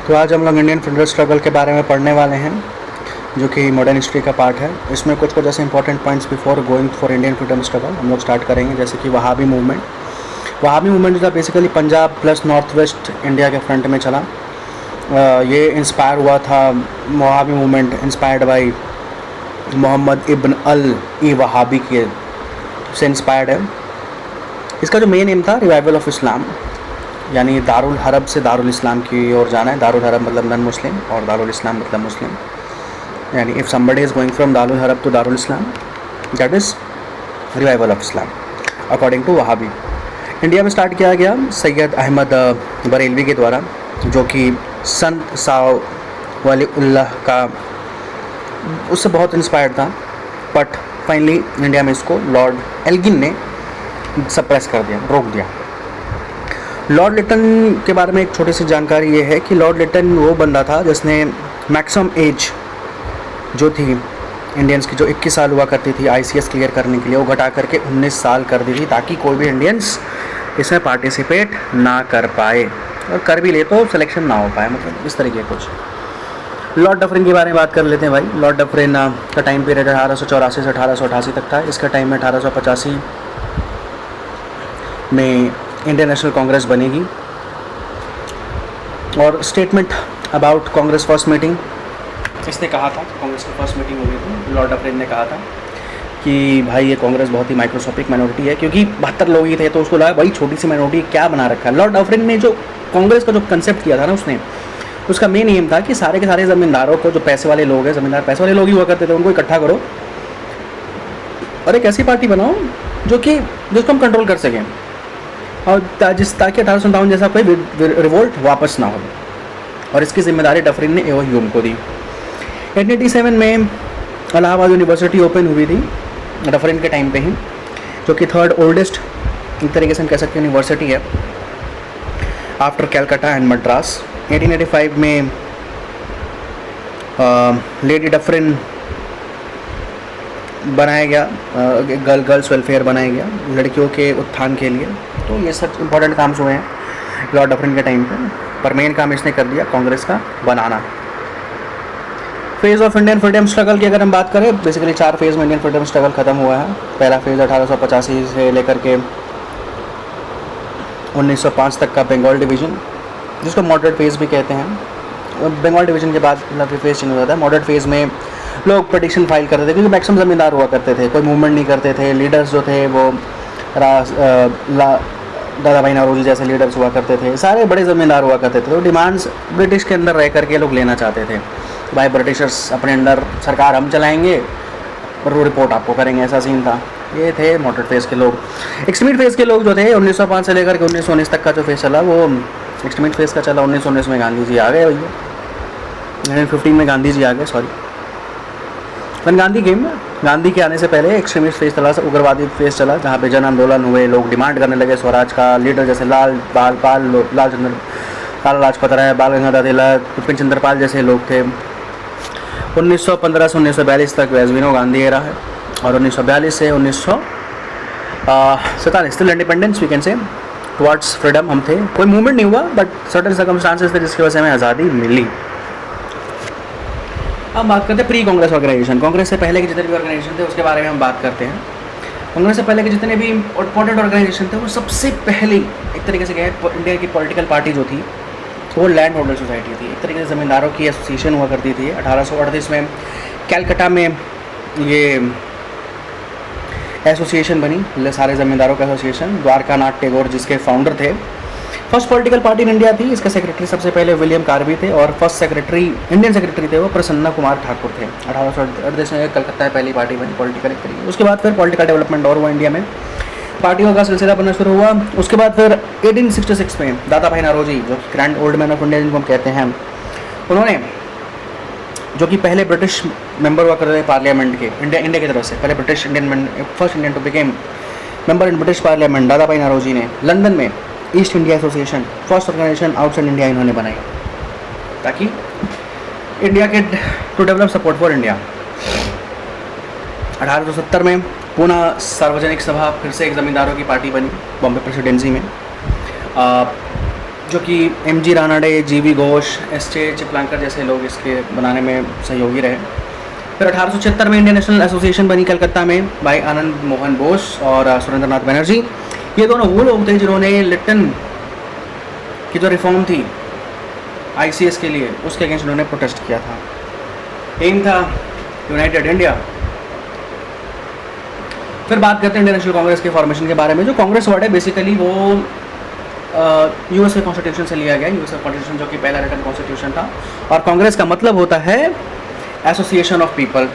तो आज हम लोग इंडियन फ्रीडम स्ट्रगल के बारे में पढ़ने वाले हैं, जो कि मॉडर्न हिस्ट्री का पार्ट है। इसमें कुछ कुछ ऐसे important points before going for Indian freedom struggle हम लोग स्टार्ट करेंगे। जैसे कि वहाबी मूवमेंट जो था basically Punjab plus north west India के फ्रंट में चला। ये इंस्पायर हुआ था, Wahhabi movement inspired by Muhammad ibn al ई वहाबी के से इंस्पायर्ड है। इसका जो मेन एम था रिवाइवल ऑफ इस्लाम, यानी दारुल हरब से दारुल इस्लाम की ओर जाना है। दारुल हरब मतलब नॉन मुस्लिम और दारुल इस्लाम मतलब मुस्लिम, यानी if somebody is going from दारुल हरब टू दारुल Islam, that is revival of Islam according to Wahhabi. India में स्टार्ट किया गया सैयद अहमद बरेलवी के द्वारा, जो कि संत साव वलीउल्लाह का उससे बहुत इंस्पायर्ड था। बट फाइनली इंडिया में इसको लॉर्ड एल्गिन ने सप्रेस कर दिया, रोक दिया। लॉर्ड लिटन के बारे में एक छोटी सी जानकारी ये है कि लॉर्ड लिटन वो बंदा था जिसने मैक्सिमम एज जो थी इंडियंस की, जो 21 साल हुआ करती थी ICS क्लियर करने के लिए, वो घटा करके 19 साल कर दी थी, ताकि कोई भी इंडियंस इसमें पार्टिसिपेट ना कर पाए, और कर भी ले तो सिलेक्शन ना हो पाए, मतलब इस तरीके कुछ। लॉर्ड डफरिन के बारे में बात कर लेते हैं भाई। लॉर्ड डफरिन का टाइम पीरियड 1884 से 1888 तक था। इसका टाइम में 1885 में इंडियन नेशनल कांग्रेस बनेगी। और statement about Congress first meeting इसने कहा था, कांग्रेस की फर्स्ट मीटिंग हुई थी, लॉर्ड डफरिन ने कहा था कि भाई ये कांग्रेस बहुत ही माइक्रोस्कोपिक माइनॉरिटी है, क्योंकि 72 लोग ही थे, तो उसको लगा भाई छोटी सी माइनॉरिटी क्या बना रखा है। लॉर्ड डफरिन ने जो कांग्रेस का जो कंसेप्ट किया था ना, उसका मेन एम था कि सारे के सारे ज़मींदारों को, जो पैसे वाले लोग हैं, ज़मींदार पैसे वाले लोग ही हुआ करते थे, उनको इकट्ठा करो और एक ऐसी पार्टी बनाओ जिसको हम कंट्रोल कर सकें, और ताकि 1857 जैसा कोई रिवोल्ट वापस ना हो। और इसकी जिम्मेदारी डफरिन ने एवं ह्यूम को दी। 1887 में इलाहाबाद यूनिवर्सिटी ओपन हुई थी डफरिन के टाइम पे ही, जो कि थर्ड ओल्डेस्ट एक तरीके से हम कह सकते हैं यूनिवर्सिटी है आफ्टर कैलकाटा एंड मद्रास। 1885 में लेडी डफरिन बनाया गया, गर्ल्स वेलफेयर बनाया गया लड़कियों के उत्थान के लिए। तो ये सब इंपॉर्टेंट काम हुए हैं लॉर्ड डफरिन के टाइम पर मेन काम इसने कर दिया कांग्रेस का बनाना। Phase of Indian freedom struggle की अगर हम बात करें, बेसिकली 4 फेज़ में इंडियन फ्रीडम स्ट्रगल खत्म हुआ है। पहला फेज़ 1885 से लेकर के 1905 तक का बंगाल डिवीज़न, जिसको मॉडरेट फेज़ भी कहते हैं। बंगाल डिवीज़न के बाद फेज़ चेंज हो जाता है। मॉडरेट फेज़ में लोग पिटीशन फाइल करते थे, क्योंकि मैक्सिमम ज़मींदार हुआ करते थे, कोई मूवमेंट नहीं करते थे। लीडर्स जो थे वो दादा भाई नौरोजी जैसे लीडर्स हुआ करते थे, सारे बड़े ज़मींदार हुआ करते थे। तो डिमांड्स ब्रिटिश के अंदर रह करके लोग लेना चाहते थे, भाई ब्रिटिशर्स अपने अंडर सरकार हम चलाएंगे और वो रिपोर्ट आपको करेंगे, ऐसा सीन था। ये थे मॉडरेट फेज़ के लोग। एक्सट्रीमिट फेज़ के लोग जो थे 1905 से लेकर के 1919 तक का जो फेज़ चला, वो एक्सट्रीमिट फेज़ का चला। 1919 में गांधी जी आ गए भैया, 1915 में गांधी जी आ गए, सॉरी वन गांधी के आने से पहले एक्सट्रीमिस्ट फेज़ चला, उग्रवादी फेज़ चला, जहाँ पे जन आंदोलन हुए, लोग डिमांड करने लगे स्वराज का। लीडर जैसे लाला लाजपत राय, बाल गंगाधर तिलक, बिपिन चंद्र पाल जैसे लोग थे। 1915 से 1942 तक वैज़विनो गांधी एरा है, और 1942 से 1947 still independence we can say towards freedom हम थे। कोई मूवमेंट नहीं हुआ, बट सर्टेन सर्कमस्टांसेस थे जिसकी वजह से हमें आज़ादी मिली। अब बात करते हैं प्री कांग्रेस ऑर्गेनाइजेशन। कांग्रेस से पहले के जितने भी ऑर्गेनाइजेशन थे उसके बारे में हम बात करते हैं। कांग्रेस से पहले के जितने भी इंपॉर्टेंट ऑर्गेनाइजेशन थे, वो सबसे पहले एक तरीके से कहें इंडिया की पॉलिटिकल पार्टी जो थी वो लैंड होल्डर सोसाइटी थी। एक तरीके से ज़मींदारों की एसोसिएशन हुआ करती थी। 1838 में कैलकाटा में ये एसोसिएशन बनी, सारे ज़मींदारों का एसोसिएशन। द्वारकानाथ टैगोर जिसके फाउंडर थे। First political party in India थी। इसके सेक्रेटरी सबसे पहले विलियम कार्बी थे, और फर्स्ट सेक्रेटरी इंडियन सेक्रेटरी थे वो प्रसन्ना कुमार ठाकुर थे। 1838 में कलकत्ता में पहली पार्टी बनी पॉलिटिकल एक तरीके। उसके बाद फिर पॉलिटिकल डेवलपमेंट और हुआ इंडिया में, पार्टियों का सिलसिला बनना शुरू हुआ। उसके बाद फिर 1866 में दादा भाई नौरोजी, जो grand old man of India जिनको हम कहते हैं, उन्होंने, जो कि पहले ब्रिटिश मेंबर हुआ करते थे पार्लियामेंट के, इंडिया की तरफ से पहले British Indian, first Indian to became member in British parliament, Dadabhai Naoroji ने लंदन में East India Association, first organisation outside India इन्होंने बनाई, ताकि इंडिया के to develop support for India. 1870 में पुनः सार्वजनिक सभा फिर से एक ज़मींदारों की पार्टी बनी बॉम्बे प्रेसिडेंसी में। जो कि MG Ranade, GV Ghosh, SJ चिपलांकर जैसे लोग इसके बनाने में सहयोगी रहे। फिर 1876 में इंडियन नेशनल एसोसिएशन बनी कलकत्ता में बाय आनंद मोहन बोस और सुरेंद्रनाथ बनर्जी। ये दोनों वो लोग थे जिन्होंने लिप्टन की जो रिफॉर्म थी ICS के लिए, उसके अगेंस्ट उन्होंने प्रोटेस्ट किया था। एम था यूनाइटेड इंडिया। फिर बात करते हैं इंडियन नेशनल कांग्रेस के फॉर्मेशन के बारे में। जो कांग्रेस वर्ड है बेसिकली वो USA कॉन्स्टिट्यूशन से लिया गया। USA कॉन्स्टिट्यूशन जो कि पहला रिटन कॉन्स्टिट्यूशन था, और कांग्रेस का मतलब होता है एसोसिएशन ऑफ पीपल।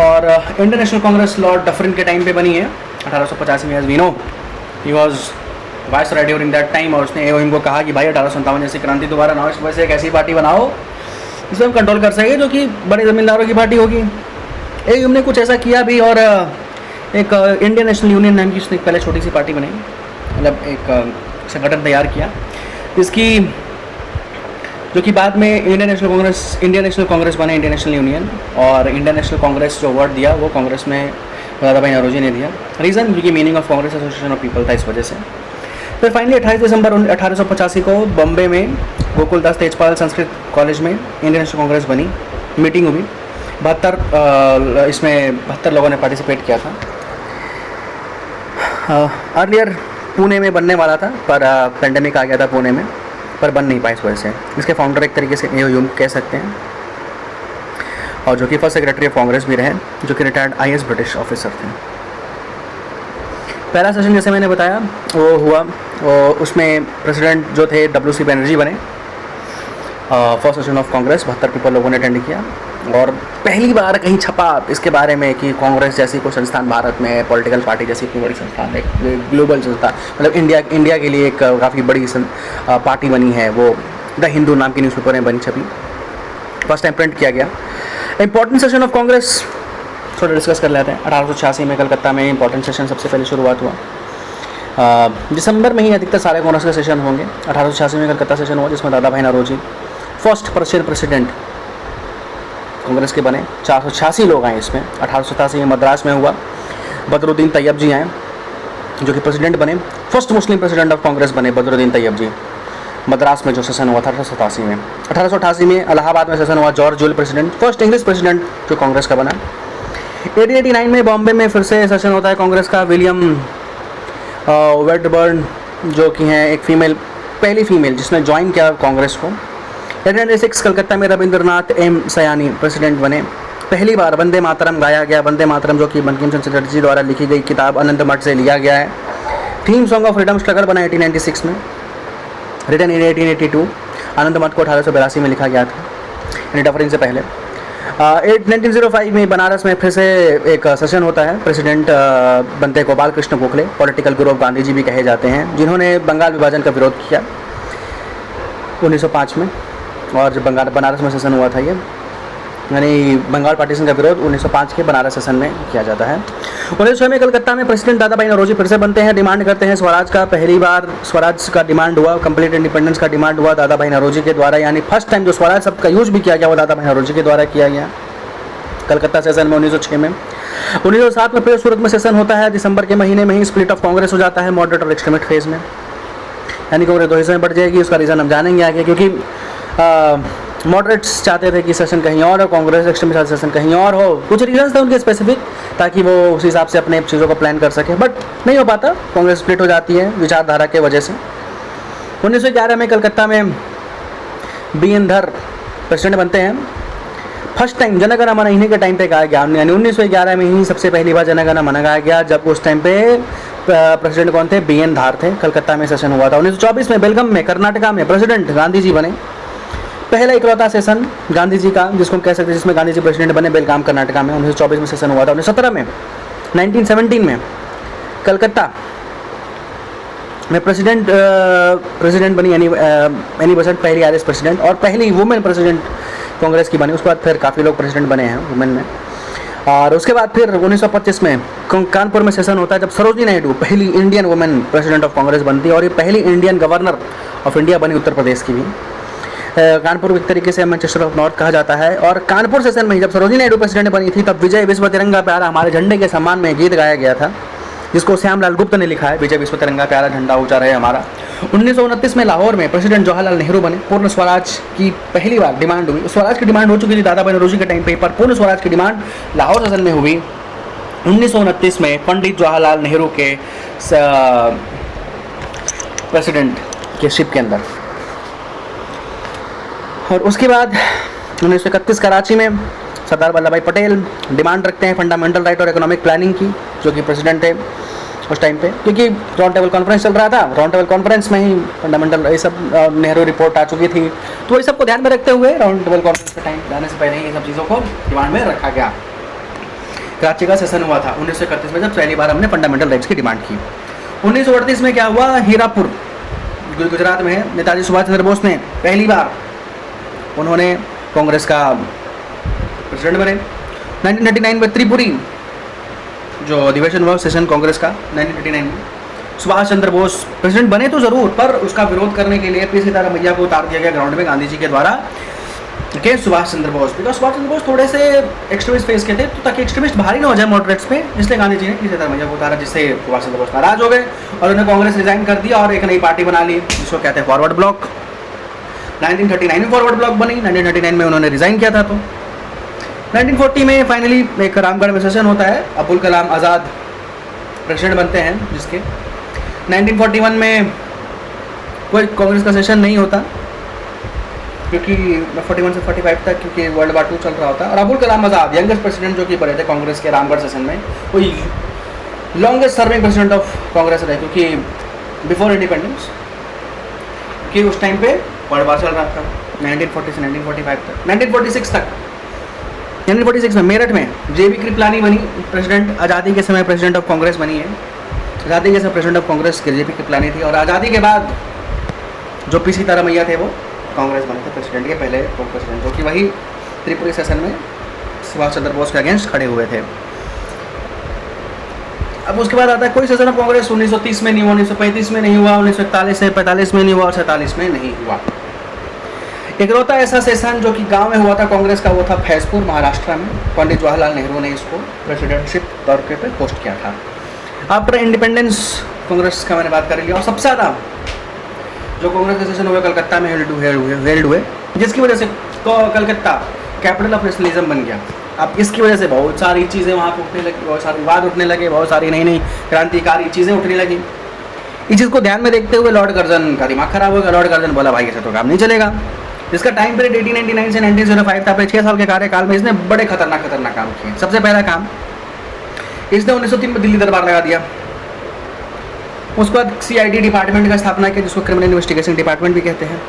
और Indian National Congress Lord Dufferin के टाइम पे बनी है 1885 में। As we know he was viceroy during that time, और उसने AOM को कहा कि भाई 1857 जैसी क्रांति दोबारा ना हो, इस वजह से एक ऐसी पार्टी बनाओ जिसमें हम कंट्रोल कर सके, जो कि बड़े ज़मींदारों की पार्टी होगी। AOM ने कुछ ऐसा किया भी, और एक इंडियन नेशनल यूनियन नाम की उसने पहले छोटी सी पार्टी बनाई, मतलब एक संगठन तैयार किया, जिसकी जो कि बाद में इंडियन नेशनल कांग्रेस बने, इंडियन नेशनल यूनियन। और इंडियन नेशनल कांग्रेस जो वर्ड दिया वो कांग्रेस में दादा भाई नौरोजी ने दिया। रीज़न क्योंकि meaning of Congress association of people था, इस वजह से। फिर फाइनली 28 दिसंबर 1885 को बॉम्बे में गोकुलदास तेजपाल संस्कृत कॉलेज में इंडियन नेशनल कांग्रेस बनी। मीटिंग हुई, 72 लोगों ने पार्टिसिपेट किया था। अर्लियर पुणे में बनने वाला था, पर पेंडेमिक आ गया था पुणे में, पर बन नहीं पाया इस वजह से। इसके फाउंडर एक तरीके से AOM कह सकते हैं, और जो कि फर्स्ट सेक्रेटरी ऑफ कांग्रेस भी रहे, जो कि रिटायर्ड IAS ब्रिटिश ऑफिसर थे। पहला सेशन जैसे मैंने बताया वो हुआ, उसमें प्रेसिडेंट जो थे WC बनर्जी बने। First session of Congress 72 people लोगों ने अटेंड किया, और पहली बार कहीं छपा इसके बारे में कि कांग्रेस जैसी कोई संस्थान भारत में, पॉलिटिकल पार्टी जैसी इतनी बड़ी संस्थान, एक ग्लोबल संस्थान, मतलब इंडिया के लिए एक काफ़ी बड़ी पार्टी बनी है। वो द हिंदू नाम की न्यूज़पेपर में बनी, छपी, फर्स्ट टाइम प्रिंट किया गया। इंपॉर्टेंट सेशन ऑफ कांग्रेस थोड़ा डिस्कस कर लेते हैं। 1886 में कलकत्ता में इंपॉर्टेंट सेशन सबसे पहले शुरुआत हुआ। दिसंबर में ही अधिकतर सारे कांग्रेस के सेशन होंगे। 1886 में कलकत्ता सेशन हुआ, जिसमें Dadabhai Naoroji first Persian president Congress के बने। 486 लोग आए इसमें। 1887 में मद्रास में हुआ, बदरुद्दीन तैयब जी आए जो कि प्रेसिडेंट बने। First Muslim president of Congress बने बदरुद्दीन तैयब जी। मद्रास में जो सेशन हुआ था 1887 में। 1888 में इलाहाबाद में सेशन हुआ, George joule president, first English president जो कांग्रेस का बना। 1889 में बॉम्बे में फिर से सेशन होता है कांग्रेस का। विलियम वेडबर्न जो कि हैं एक पहली फीमेल जिसने ज्वाइन किया कांग्रेस को। 1896 कलकत्ता में रविंद्रनाथ M सयानी प्रेसिडेंट बने। पहली बार वंदे मातरम गाया गया। वंदे मातरम जो कि बंकिम चंद्र चटर्जी द्वारा लिखी गई किताब अनंत मठ से लिया गया है। Theme song of freedom struggle बना 1896 में, रिटन इन 1882। आनंद मठ को 1882 में लिखा गया था, यानी डफरिन से पहले। 1905 में बनारस में फिर से एक सेशन होता है। प्रेसिडेंट बनते Gopal Krishna Gokhale, political Guru of Gandhi ji भी कहे जाते हैं, जिन्होंने बंगाल विभाजन का विरोध किया 1905 में। और जब बनारस में सेशन हुआ था ये, यानी बंगाल पार्टीशन का विरोध 1905 के बनारस सेशन में किया जाता है। 1906 में कलकत्ता में प्रेसिडेंट दादा भाई नौरोजी फिर से बनते हैं, डिमांड करते हैं स्वराज का। पहली बार स्वराज का डिमांड हुआ, कंप्लीट इंडिपेंडेंस का डिमांड हुआ दादा भाई नौरोजी के द्वारा, यानी फर्स्ट टाइम जो स्वराज शब्द का यूज भी किया गया वो दादा भाई नौरोजी के द्वारा किया गया कलकत्ता सेशन में 1906 में। 1907 में फिर सूरत में सेशन होता है। दिसंबर के महीने में ही स्प्लिट ऑफ कांग्रेस हो जाता है मॉडरेट और एक्सट्रीमिस्ट फेज में, यानी कांग्रेस दो हिस्सों में बढ़ जाएगी। उसका रीज़न हम जानेंगे आगे, क्योंकि मॉडरेट्स चाहते थे कि सेशन कहीं और हो, कांग्रेस एक्सट्रीमिस्ट सेशन कहीं और हो। कुछ रीजंस थे उनके स्पेसिफिक, ताकि वो उस हिसाब से अपने चीज़ों को प्लान कर सके, बट नहीं हो पाता। कांग्रेस स्प्लिट हो जाती है विचारधारा के वजह से। 1911 में कलकत्ता में BN धर प्रेसिडेंट बनते हैं। फर्स्ट टाइम जनगण मन इन्हीं के टाइम पे गाया गया, यानी 1911 में ही सबसे पहली बार जनगण मन गाया गया, जब उस टाइम पे प्रेसिडेंट कौन थे? BN धार थे। कलकत्ता में सेशन हुआ था। 1924 में बेलगम में कर्नाटका में प्रेसिडेंट गांधी जी बने। पहला इकलौता सेशन गांधी जी का जिसको हम कह सकते हैं, जिसमें गांधी जी प्रेसिडेंट बने बेलगाम कर्नाटका में। 1924 में सेशन हुआ था। 1917 में 1917 में कलकत्ता में प्रेसिडेंट बनी एनी बेसेंट, पहली आयरिश प्रेसिडेंट और पहली वुमेन प्रेसिडेंट कांग्रेस की बनी। उसके बाद फिर काफ़ी लोग प्रेसिडेंट बने हैं वुमेन में। और उसके बाद फिर 1925 में कानपुर में सेशन होता है, जब सरोजिनी नायडू पहली Indian women president of Congress बनती है, और ये पहली इंडियन गवर्नर ऑफ इंडिया बनी उत्तर प्रदेश की भी। कानपुर एक तरीके से मैनचेस्टर ऑफ नॉर्थ कहा जाता है। और कानपुर सेशन में ही जब सरोजिनी नायडू प्रेसिडेंट बनी थी, तब विजय विश्व तिरंगा प्यारा हमारे झंडे के सम्मान में गीत गाया गया था, जिसको श्यामलाल गुप्त ने लिखा है। विजय विश्व तिरंगा प्यारा झंडा ऊंचा रहे हमारा। 1929 में लाहौर में प्रेसिडेंट जवाहरलाल नेहरू बने। पूर्ण स्वराज की पहली बार डिमांड हुई। स्वराज की डिमांड हो चुकी थी दादा भाई नौरोजी के टाइम पे, पर पूर्ण स्वराज की डिमांड लाहौर सेशन में हुई 1929 में पंडित जवाहरलाल नेहरू के प्रेसिडेंट के शिप के अंदर। और उसके बाद 1931 कराची में सरदार वल्लभ भाई पटेल डिमांड रखते हैं फंडामेंटल राइट और इकोनॉमिक प्लानिंग की, जो कि प्रेसिडेंट थे उस टाइम पे, क्योंकि राउंड टेबल कॉन्फ्रेंस चल रहा था। राउंड टेबल कॉन्फ्रेंस में ही फंडामेंटल ये सब नेहरू रिपोर्ट आ चुकी थी, तो ये सबको ध्यान में रखते हुए राउंड टेबल कॉन्फ्रेंस के टाइम जाने से पहले ही ये सब चीज़ों को डिमांड में रखा गया। कराची का सेशन हुआ था 1931 में, जब पहली बार हमने फंडामेंटल राइट्स की डिमांड की। 1938 में क्या हुआ, हीरापुर गुजरात में है, नेताजी सुभाष चंद्र बोस ने पहली बार उन्होंने कांग्रेस का प्रेसिडेंट बने। 1939 में त्रिपुरी जो अधिवेशन हुआ सेशन कांग्रेस का 1939 में, सुभाष चंद्र बोस प्रेसिडेंट बने तो ज़रूर, पर उसका विरोध करने के लिए पी सीतारामैया को उतार दिया गया ग्राउंड में गांधी जी के द्वारा के सुभाष चंद्र बोस, बिकॉज सुभाष चंद्र बोस थोड़े से एक्सट्रीमिस्ट फेस के थे, तो ताकि एक्सट्रीमिस्ट भारी ना हो जाए मॉडरेट्स पे, इसलिए गांधी जी ने पी सीतारामैया को उतारा, जिससे सुभाष चंद्र बोस नाराज हो गए और उन्होंने कांग्रेस रिजाइन कर दिया और एक नई पार्टी बना ली, जिसको कहते हैं फॉरवर्ड ब्लॉक। 1939 में फॉरवर्ड ब्लॉक बनी, 1939 में उन्होंने रिजाइन किया था। तो 1940 में फाइनली एक रामगढ़ में सेशन होता है, अब्दुल कलाम आज़ाद प्रेसिडेंट बनते हैं जिसके। 1941 में कोई कांग्रेस का सेशन नहीं होता, क्योंकि 41 से 45 तक क्योंकि वर्ल्ड वार 2 चल रहा होता है, और अब्दुल कलाम आज़ाद यंगेस्ट प्रेसिडेंट जो कि बने थे कांग्रेस के रामगढ़ सेशन में, कोई longest serving president of Congress रहे, क्योंकि बिफोर इंडिपेंडेंस कि उस टाइम पे वर्ल्ड वार चल रहा था 1940 से 1945 तक। 1946 में मेरठ में जेबी कृपलानी बनी प्रेसिडेंट, आज़ादी के समय प्रेसिडेंट ऑफ कांग्रेस बनी है। आज़ादी के समय प्रेसिडेंट ऑफ कांग्रेस जेबी कृपलानी थी, और आज़ादी के बाद जो पी सीतारामैया थे वो कांग्रेस बने थे प्रेसिडेंट के पहले प्रेसिडेंट, जो कि वही त्रिपुरी सेशन में सुभाष चंद्र बोस के अगेंस्ट खड़े हुए थे। अब उसके बाद आता है कोई सेशन ऑफ कांग्रेस 1930 में नहीं हुआ, 1935 में नहीं हुआ, 1941 से 45 में नहीं हुआ और 47 में नहीं हुआ। इकलौता ऐसा सेशन जो कि गांव में हुआ था कांग्रेस का, वो था फैजपुर महाराष्ट्र में। पंडित जवाहरलाल नेहरू ने इसको प्रेसिडेंटशिप तौर पे पोस्ट किया था। आफ्टर इंडिपेंडेंस कांग्रेस का मैंने बात कर लिया, और सबसे ज़्यादा जो कांग्रेस के सेशन हुए कलकत्ता में हेल्ड हुए, जिसकी वजह से कलकत्ता कैपिटल ऑफ नेशनलिज्म बन गया। अब इसकी वजह से बहुत सारी चीज़ें वहाँ पर उठने लगी, बहुत सारे विवाद उठने लगे, बहुत सारी नई नई क्रांतिकारी चीज़ें उठने लगी। इस चीज़ को ध्यान में देखते हुए लॉर्ड कर्जन का दिमाग खराब हो गया। लॉर्ड कर्जन बोला भाई ऐसे तो काम नहीं चलेगा। इसका टाइम पीरियड 1899 से 1905 था। अपने 6 साल के कार्यकाल में इसने बड़े खतरनाक काम किए। सबसे पहला काम, इसने 1903 में दिल्ली दरबार लगा दिया। उसके बाद CID डिपार्टमेंट का स्थापना किया, जिसको क्रिमिनल इन्वेस्टिगेशन डिपार्टमेंट भी कहते हैं।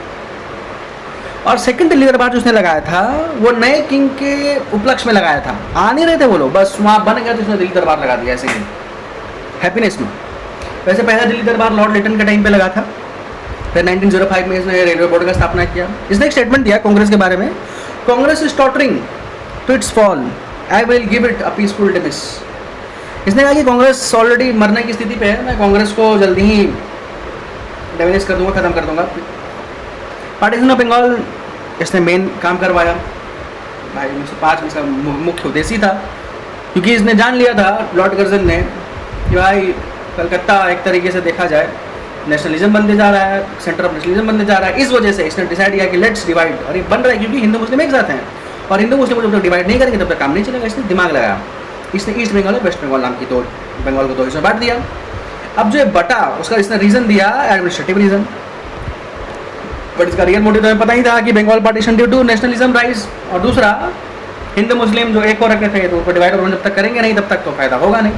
और सेकंड दिल्ली दरबार जो उसने लगाया था वो नए किंग के उपलक्ष्य में लगाया था। आ नहीं रहे थे वो लोग, बस वहाँ बन गया तो उसने दिल्ली दरबार लगा दिया ऐसे ही हैप्पीनेस में। वैसे पहला दिल्ली दरबार लॉर्ड लिटन के टाइम पे लगा था। फिर 1905 में इसने रेलवे बोर्ड का स्थापना किया। इसने एक स्टेटमेंट दिया कांग्रेस के बारे में, Congress is tottering to its fall, I will give it a peaceful demise. इसने कहा कि कांग्रेस ऑलरेडी मरने की स्थिति पे है, मैं कांग्रेस को जल्दी ही डिमिनिश कर दूंगा, ख़त्म कर दूंगा। पार्टीशन ऑफ बंगाल इसने मेन काम करवाया। भाई 1905 में इसका मुख्य उद्देश्य था, क्योंकि इसने जान लिया था लॉर्ड कर्जन ने कि भाई कलकत्ता एक तरीके से देखा जाए नेशनलिज्म बनते जा रहा है, सेंटर ऑफ नेशनलिज्म बनते जा रहा है। इस वजह से इसने डिसाइड किया कि लेट्स डिवाइड, और ये बन रहा है क्योंकि हिंदू मुस्लिम एक साथ हैं, और हिंदू मुस्लिम को जब तक डिवाइड नहीं करेंगे तब तक काम नहीं चलेगा। इसने दिमाग लगाया। इसने ईस्ट बंगाल और वेस्ट बंगाल नाम की दो बंगाल को 2 हिस्सों में बांट दिया। अब जो बटा उसका इसने रीज़न दिया एडमिनिस्ट्रेटिव रीज़न, बट इसका रियल मोटिव तो हमें पता ही था कि Bengal partition due to nationalism rise, और दूसरा हिंदू मुस्लिम जो एक हो रखे थे तो उनको डिवाइड और जब तक करेंगे नहीं तब तक तो फायदा होगा नहीं,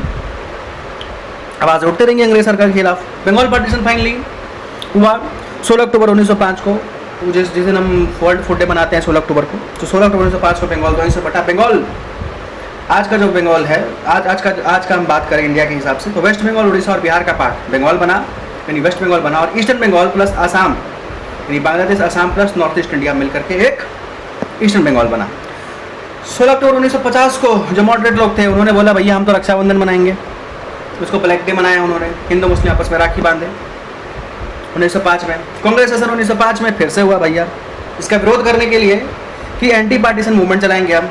आवाज़ उठते रहेंगे अंग्रेज सरकार के खिलाफ। बंगाल पार्टीशन फाइनली हुआ 16 अक्टूबर 1905 को, जिस दिन हम वर्ल्ड फूड डे मनाते हैं 16 अक्टूबर को। तो 16 अक्टूबर 1905 को बंगाल 2 हिस्सों में बटा। बंगाल आज का जो बंगाल है, आज का हम बात करें इंडिया के हिसाब से, तो वेस्ट बंगाल, उड़ीसा और बिहार का पार्ट बंगाल बना, यानी वेस्ट बंगाल बना, और ईस्टर्न बंगाल प्लस आसाम यानी Bangladesh, Assam plus north east India मिलकर के एक ईस्टर्न बंगाल बना। 16 अक्टूबर 1950 को जो मॉडरेट लोग थे उन्होंने बोला भैया हम तो रक्षाबंधन मनाएंगे, उसको ब्लैक डे मनाया उन्होंने, हिंदू मुस्लिम आपस में राखी बांधे 1905 में। कांग्रेस सेशन 1905 में फिर से हुआ भैया, इसका विरोध करने के लिए कि एंटी पार्टीशन मूवमेंट चलाएंगे हम।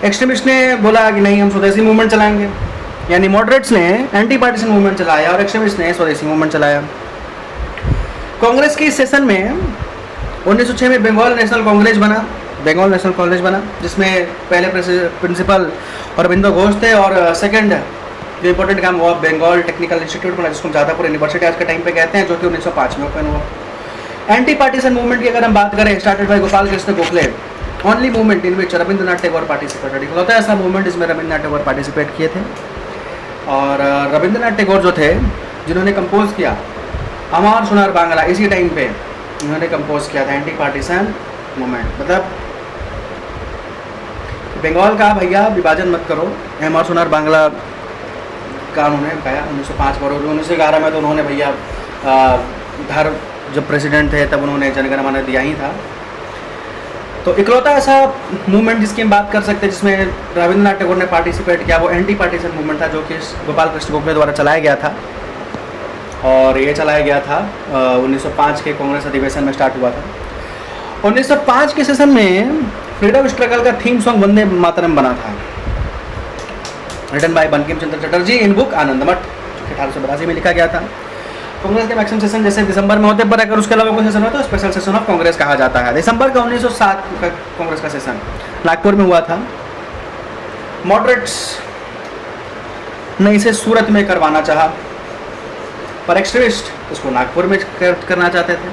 एक्सट्रीमिस्ट ने बोला कि नहीं हम स्वदेशी मूवमेंट चलाएंगे, यानी मॉडरेट्स ने एंटी पार्टीशन मूवमेंट चलाया और एक्सट्रीमिस्ट ने स्वदेशी मूवमेंट चलाया। कांग्रेस के इस सेशन में 1906 में बंगाल नेशनल कांग्रेस बना, बंगाल नेशनल कांग्रेस बना, जिसमें पहले प्रिंसिपल अरविंदो घोष थे और सेकंड जो इंपॉर्टेंट काम हुआ बंगाल टेक्निकल इंस्टीट्यूट बना, जिसको जादापुर यूनिवर्सिटी आज के टाइम पे कहते हैं, जो कि 1905 में ओपन हुआ। एंटी पार्टीशन मूवमेंट की अगर हम बात करें, started by Gopal Krishna Gokhale, only movement in which Rabindranath Tagore participated. होता है ऐसा मूवमेंट जिसमें रविंद्रनाथ टैगोर पार्टिसिपेट किए थे। और रविंद्रनाथ टैगोर जो थे, जिन्होंने कंपोज किया अमर सोनार बांग्ला, इसी टाइम पे उन्होंने कंपोज किया था एंटी पार्टीशन मूवमेंट। मतलब बंगाल का भैया विभाजन मत करो, अमर सोनार बांग्ला का उन्होंने गाया 1905 में। 1911 में तो उन्होंने भैया हर जब प्रेसिडेंट थे तब उन्होंने जनगण मन दिया ही था। तो इकलौता ऐसा मूवमेंट जिसकी हम बात कर सकते हैं जिसमें रविंद्रनाथ टैगोर ने पार्टिसिपेट किया, वो एंटी पार्टीशन मूवमेंट था, जो कि गोपाल कृष्ण गोखले द्वारा चलाया गया था। और ये चलाया गया था 1905 के कांग्रेस अधिवेशन में स्टार्ट हुआ था। 1905 के सेशन में फ्रीडम स्ट्रगल का थीम सॉन्ग वंदे मातरम बना था, written by Bankim Chandra Chatterjee in book Anand Math, 1882 में लिखा गया था। कांग्रेस के मैक्सिमम सेशन जैसे दिसंबर में होते, पर अगर उसके अलावा कोई सेशन हो तो स्पेशल सेशन ऑफ कांग्रेस कहा जाता है। दिसंबर का 1907 का कांग्रेस का सेशन नागपुर में हुआ था। मॉडरेट्स ने इसे सूरत में करवाना चाहा, पर एक्सट्रीमिस्ट इसको नागपुर में करना चाहते थे।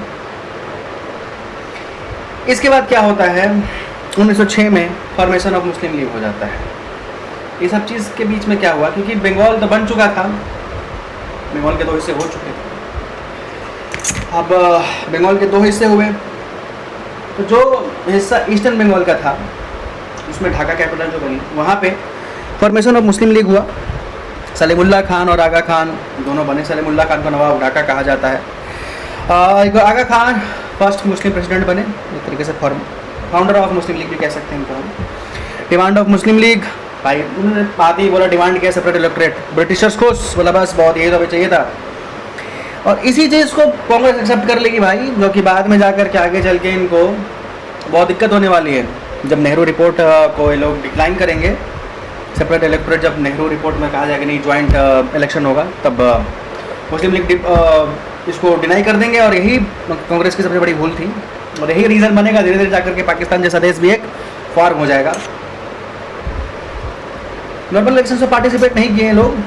इसके बाद क्या होता है, 1906 में फॉर्मेशन ऑफ मुस्लिम लीग हो जाता है। ये सब चीज़ के बीच में क्या हुआ, क्योंकि बंगाल तो बन चुका था, बंगाल के 2 हिस्से हो चुके थे। अब बंगाल के 2 हिस्से हुए, तो जो हिस्सा ईस्टर्न बंगाल का था उसमें ढाका कैपिटल जो बनी, वहाँ पे फॉर्मेशन ऑफ मुस्लिम लीग हुआ। सलीमुल्लाह खान और आगा खान दोनों बने। सलीमुल्लाह खान को नवाब ढाका कहा जाता है। आगा खान फर्स्ट मुस्लिम प्रेसिडेंट बने, एक तरीके से फाउंडर ऑफ मुस्लिम लीग भी कह सकते हैं इनको हम। डिमांड ऑफ मुस्लिम लीग, भाई उन्होंने बात ही बोला, डिमांड किया सेपरेट इलेक्टोरेट। ब्रिटिशर्स खुश, बोला बस बहुत यही तो चाहिए था। और इसी चीज़ को कांग्रेस एक्सेप्ट कर लेगी भाई, जो कि बाद में जाकर के आगे चल के इनको बहुत दिक्कत होने वाली है। जब नेहरू रिपोर्ट को ये लोग डिक्लाइन करेंगे, सेपरेट इलेक्टोरेट, जब नेहरू रिपोर्ट में कहा जाएगा नहीं ज्वाइंट इलेक्शन होगा, तब मुस्लिम लीग इसको डिनाई कर देंगे। और यही कांग्रेस की सबसे बड़ी भूल थी और यही रीज़न बनेगा धीरे धीरे जाकर के पाकिस्तान जैसा देश भी एक फॉर्म हो जाएगा। नॉर्मल इलेक्शन में पार्टिसिपेट नहीं किए लोग,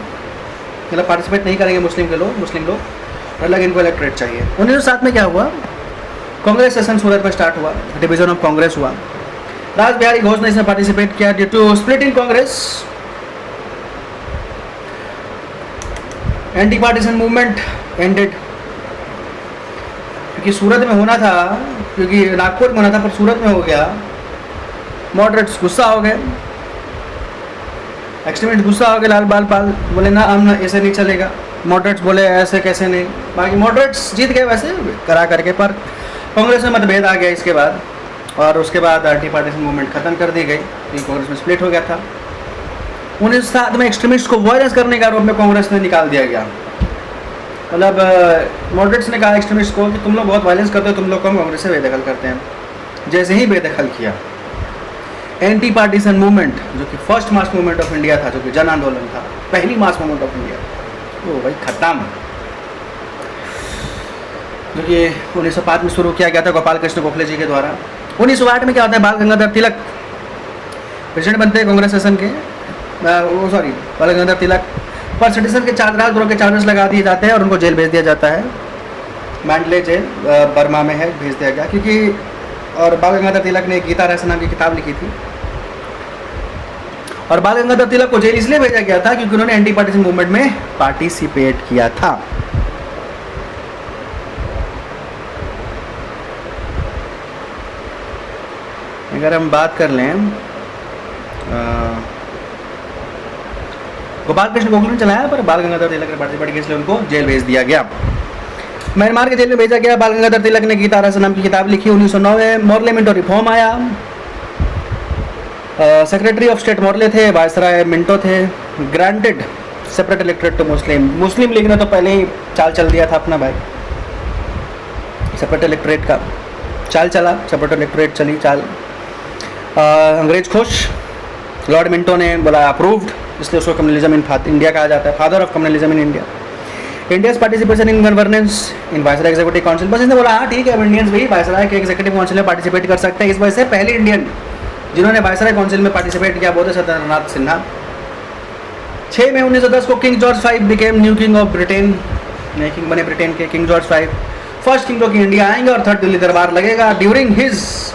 मतलब पार्टिसिपेट नहीं करेंगे मुस्लिम लोग, अलग इनको इलेक्टोरेट चाहिए। 1907 में क्या हुआ, कांग्रेस सेशन सूरत में स्टार्ट हुआ, डिवीजन ऑफ कांग्रेस हुआ। राज बिहारी घोष ने इसमें पार्टिसिपेट किया। Due to split in Congress, anti partition movement ended. क्योंकि सूरत में होना था, क्योंकि नागपुर में होना था, पर सूरत में हो गया। मॉडरेट्स गुस्सा हो गए, एक्सट्रीमिस्ट गुस्सा हो गए, लाल बाल पाल बोले ना हम ऐसे नहीं चलेगा। मॉडरेट्स बोले ऐसे कैसे नहीं। बाकी मॉडरेट्स जीत गए वैसे करा करके, पर कांग्रेस में मतभेद आ गया इसके बाद। और उसके बाद एंटी पार्टीशन मूवमेंट ख़त्म कर दी गई, क्योंकि कांग्रेस में स्प्लिट हो गया था। 1907 में एक्सट्रीमिस्ट को वायलेंस करने का आरोप में कांग्रेस ने निकाल दिया गया। मतलब मॉडरेट्स ने कहा एक्सट्रीमिस्ट को कि तुम लोग बहुत वायलेंस करते हो, तुम लोग कम कांग्रेस से बेदखल करते हैं। जैसे ही बेदखल किया, एंटी पार्टीशन मूवमेंट जो कि first mass movement of India था, जो कि जन आंदोलन था, पहली मास मूवमेंट ऑफ इंडिया, वो भाई खत्म। जो कि 1905 में शुरू किया गया था गोपाल कृष्ण गोखले जी के द्वारा। 1908 में क्या होता है, बाल गंगाधर तिलक प्रेसिडेंट बनते हैं कांग्रेस सेशन के, बाल गंगाधर तिलक पर सिटीजन के ग्रोह के चार्जेस लगा दिए जाते हैं और उनको जेल भेज दिया जाता है। मैंडले जेल बर्मा में है, भेज दिया गया। क्योंकि और बाल गंगाधर तिलक ने गीता रहस्य नाम की किताब लिखी थी, और बाल गंगाधर तिलक को जेल इसलिए भेजा गया था क्योंकि उन्होंने एंटी पार्टीशन मूवमेंट में पार्टिसिपेट किया था। अगर हम बात कर लें, गोपाल कृष्ण गोखले ने चलाया, पर बाल गंगाधर तिलक ने पार्टिसिपेट किया, इसलिए उनको जेल भेज दिया गया। म्यांमार के जेल में भेजा गया। बाल गंगाधर तिलक ने गीता रहस्य नाम की किताब लिखी। 1909 में मॉर्ले मिंटो रिफॉर्म आया। सेक्रेटरी ऑफ स्टेट मॉर्ले थे, वायसराय मिंटो थे। Granted separate electorate to Muslim League ने तो पहले ही चाल चल दिया था अपना भाई, सेपरेट इलेक्टोरेट का चाल चला, सेपरेट इलेक्टोरेट चली चाल। अंग्रेज खुश, लॉर्ड मिंटो ने बोला अप्रूव्ड, इसलिए उसको कम्युनलिज्म इन इंडिया कहा जाता है, father of communalism in India. India's participation in governance in viceroy executive council, बस इसने बोला हाँ ठीक है, अब इंडियंस भी वायसराय के एग्जीक्यूटिव काउंसिल में पार्टिसिपेट कर सकते हैं। इस वजह से पहले इंडियन जिन्होंने वायसराय काउंसिल में पार्टिसिपेट किया वो थे सत्येंद्रनाथ सिन्हा। 6 मई 1910 को King George V became new king of Britain, नए किंग बने ब्रिटेन के King George V। First king की इंडिया आएंगे और थर्ड दिल्ली दरबार लगेगा। During this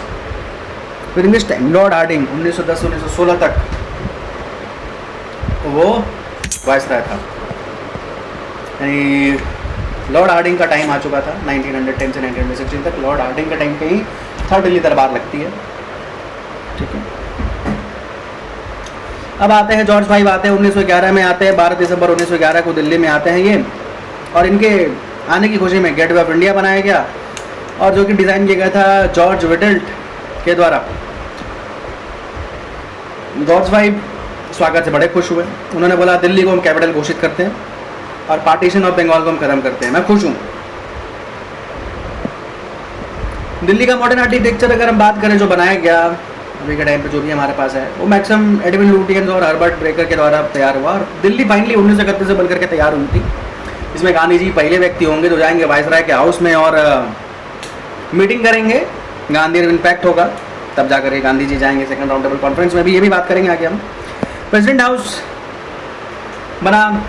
time Lord Hardinge 1910-1916 तक वो वायसराय था, यानी लॉर्ड हार्डिंग का टाइम आ चुका था 1910 से 1916 तक। लॉर्ड हार्डिंग के टाइम पे ही थर्ड दिल्ली दरबार लगती है, ठीक है। अब आते हैं जॉर्ज V आते हैं 1911 में आते हैं, 12 दिसंबर 1911 को दिल्ली में आते हैं ये, और इनके आने की खुशी में गेटवे ऑफ इंडिया बनाया गया, और जो कि डिज़ाइन किया गया था जॉर्ज विटल्ट के द्वारा। जॉर्ज V स्वागत से बड़े खुश हुए। उन्होंने बोला दिल्ली को हम कैपिटल घोषित करते हैं और पार्टीशन ऑफ बंगाल को हम खत्म करते हैं, मैं खुश हूँ। दिल्ली का मॉडर्न आर्किटेक्चर अगर हम बात करें जो बनाया गया अभी के टाइम पे जो भी हमारे पास है, वो मैक्सिमम एडविन लुटियंस और हर्बर्ट ब्रेकर के द्वारा तैयार हुआ, और दिल्ली फाइनली 1931 से बनकर के तैयार हुई थी। इसमें गांधी जी पहले व्यक्ति होंगे जो जाएंगे वायसराय के हाउस में और मीटिंग करेंगे, गांधी इम्पैक्ट होगा, तब जाकर के गांधी जी जाएंगे सेकंड राउंड टेबल कॉन्फ्रेंस में भी, ये भी बात करेंगे आगे हम। प्रेसिडेंट हाउस बना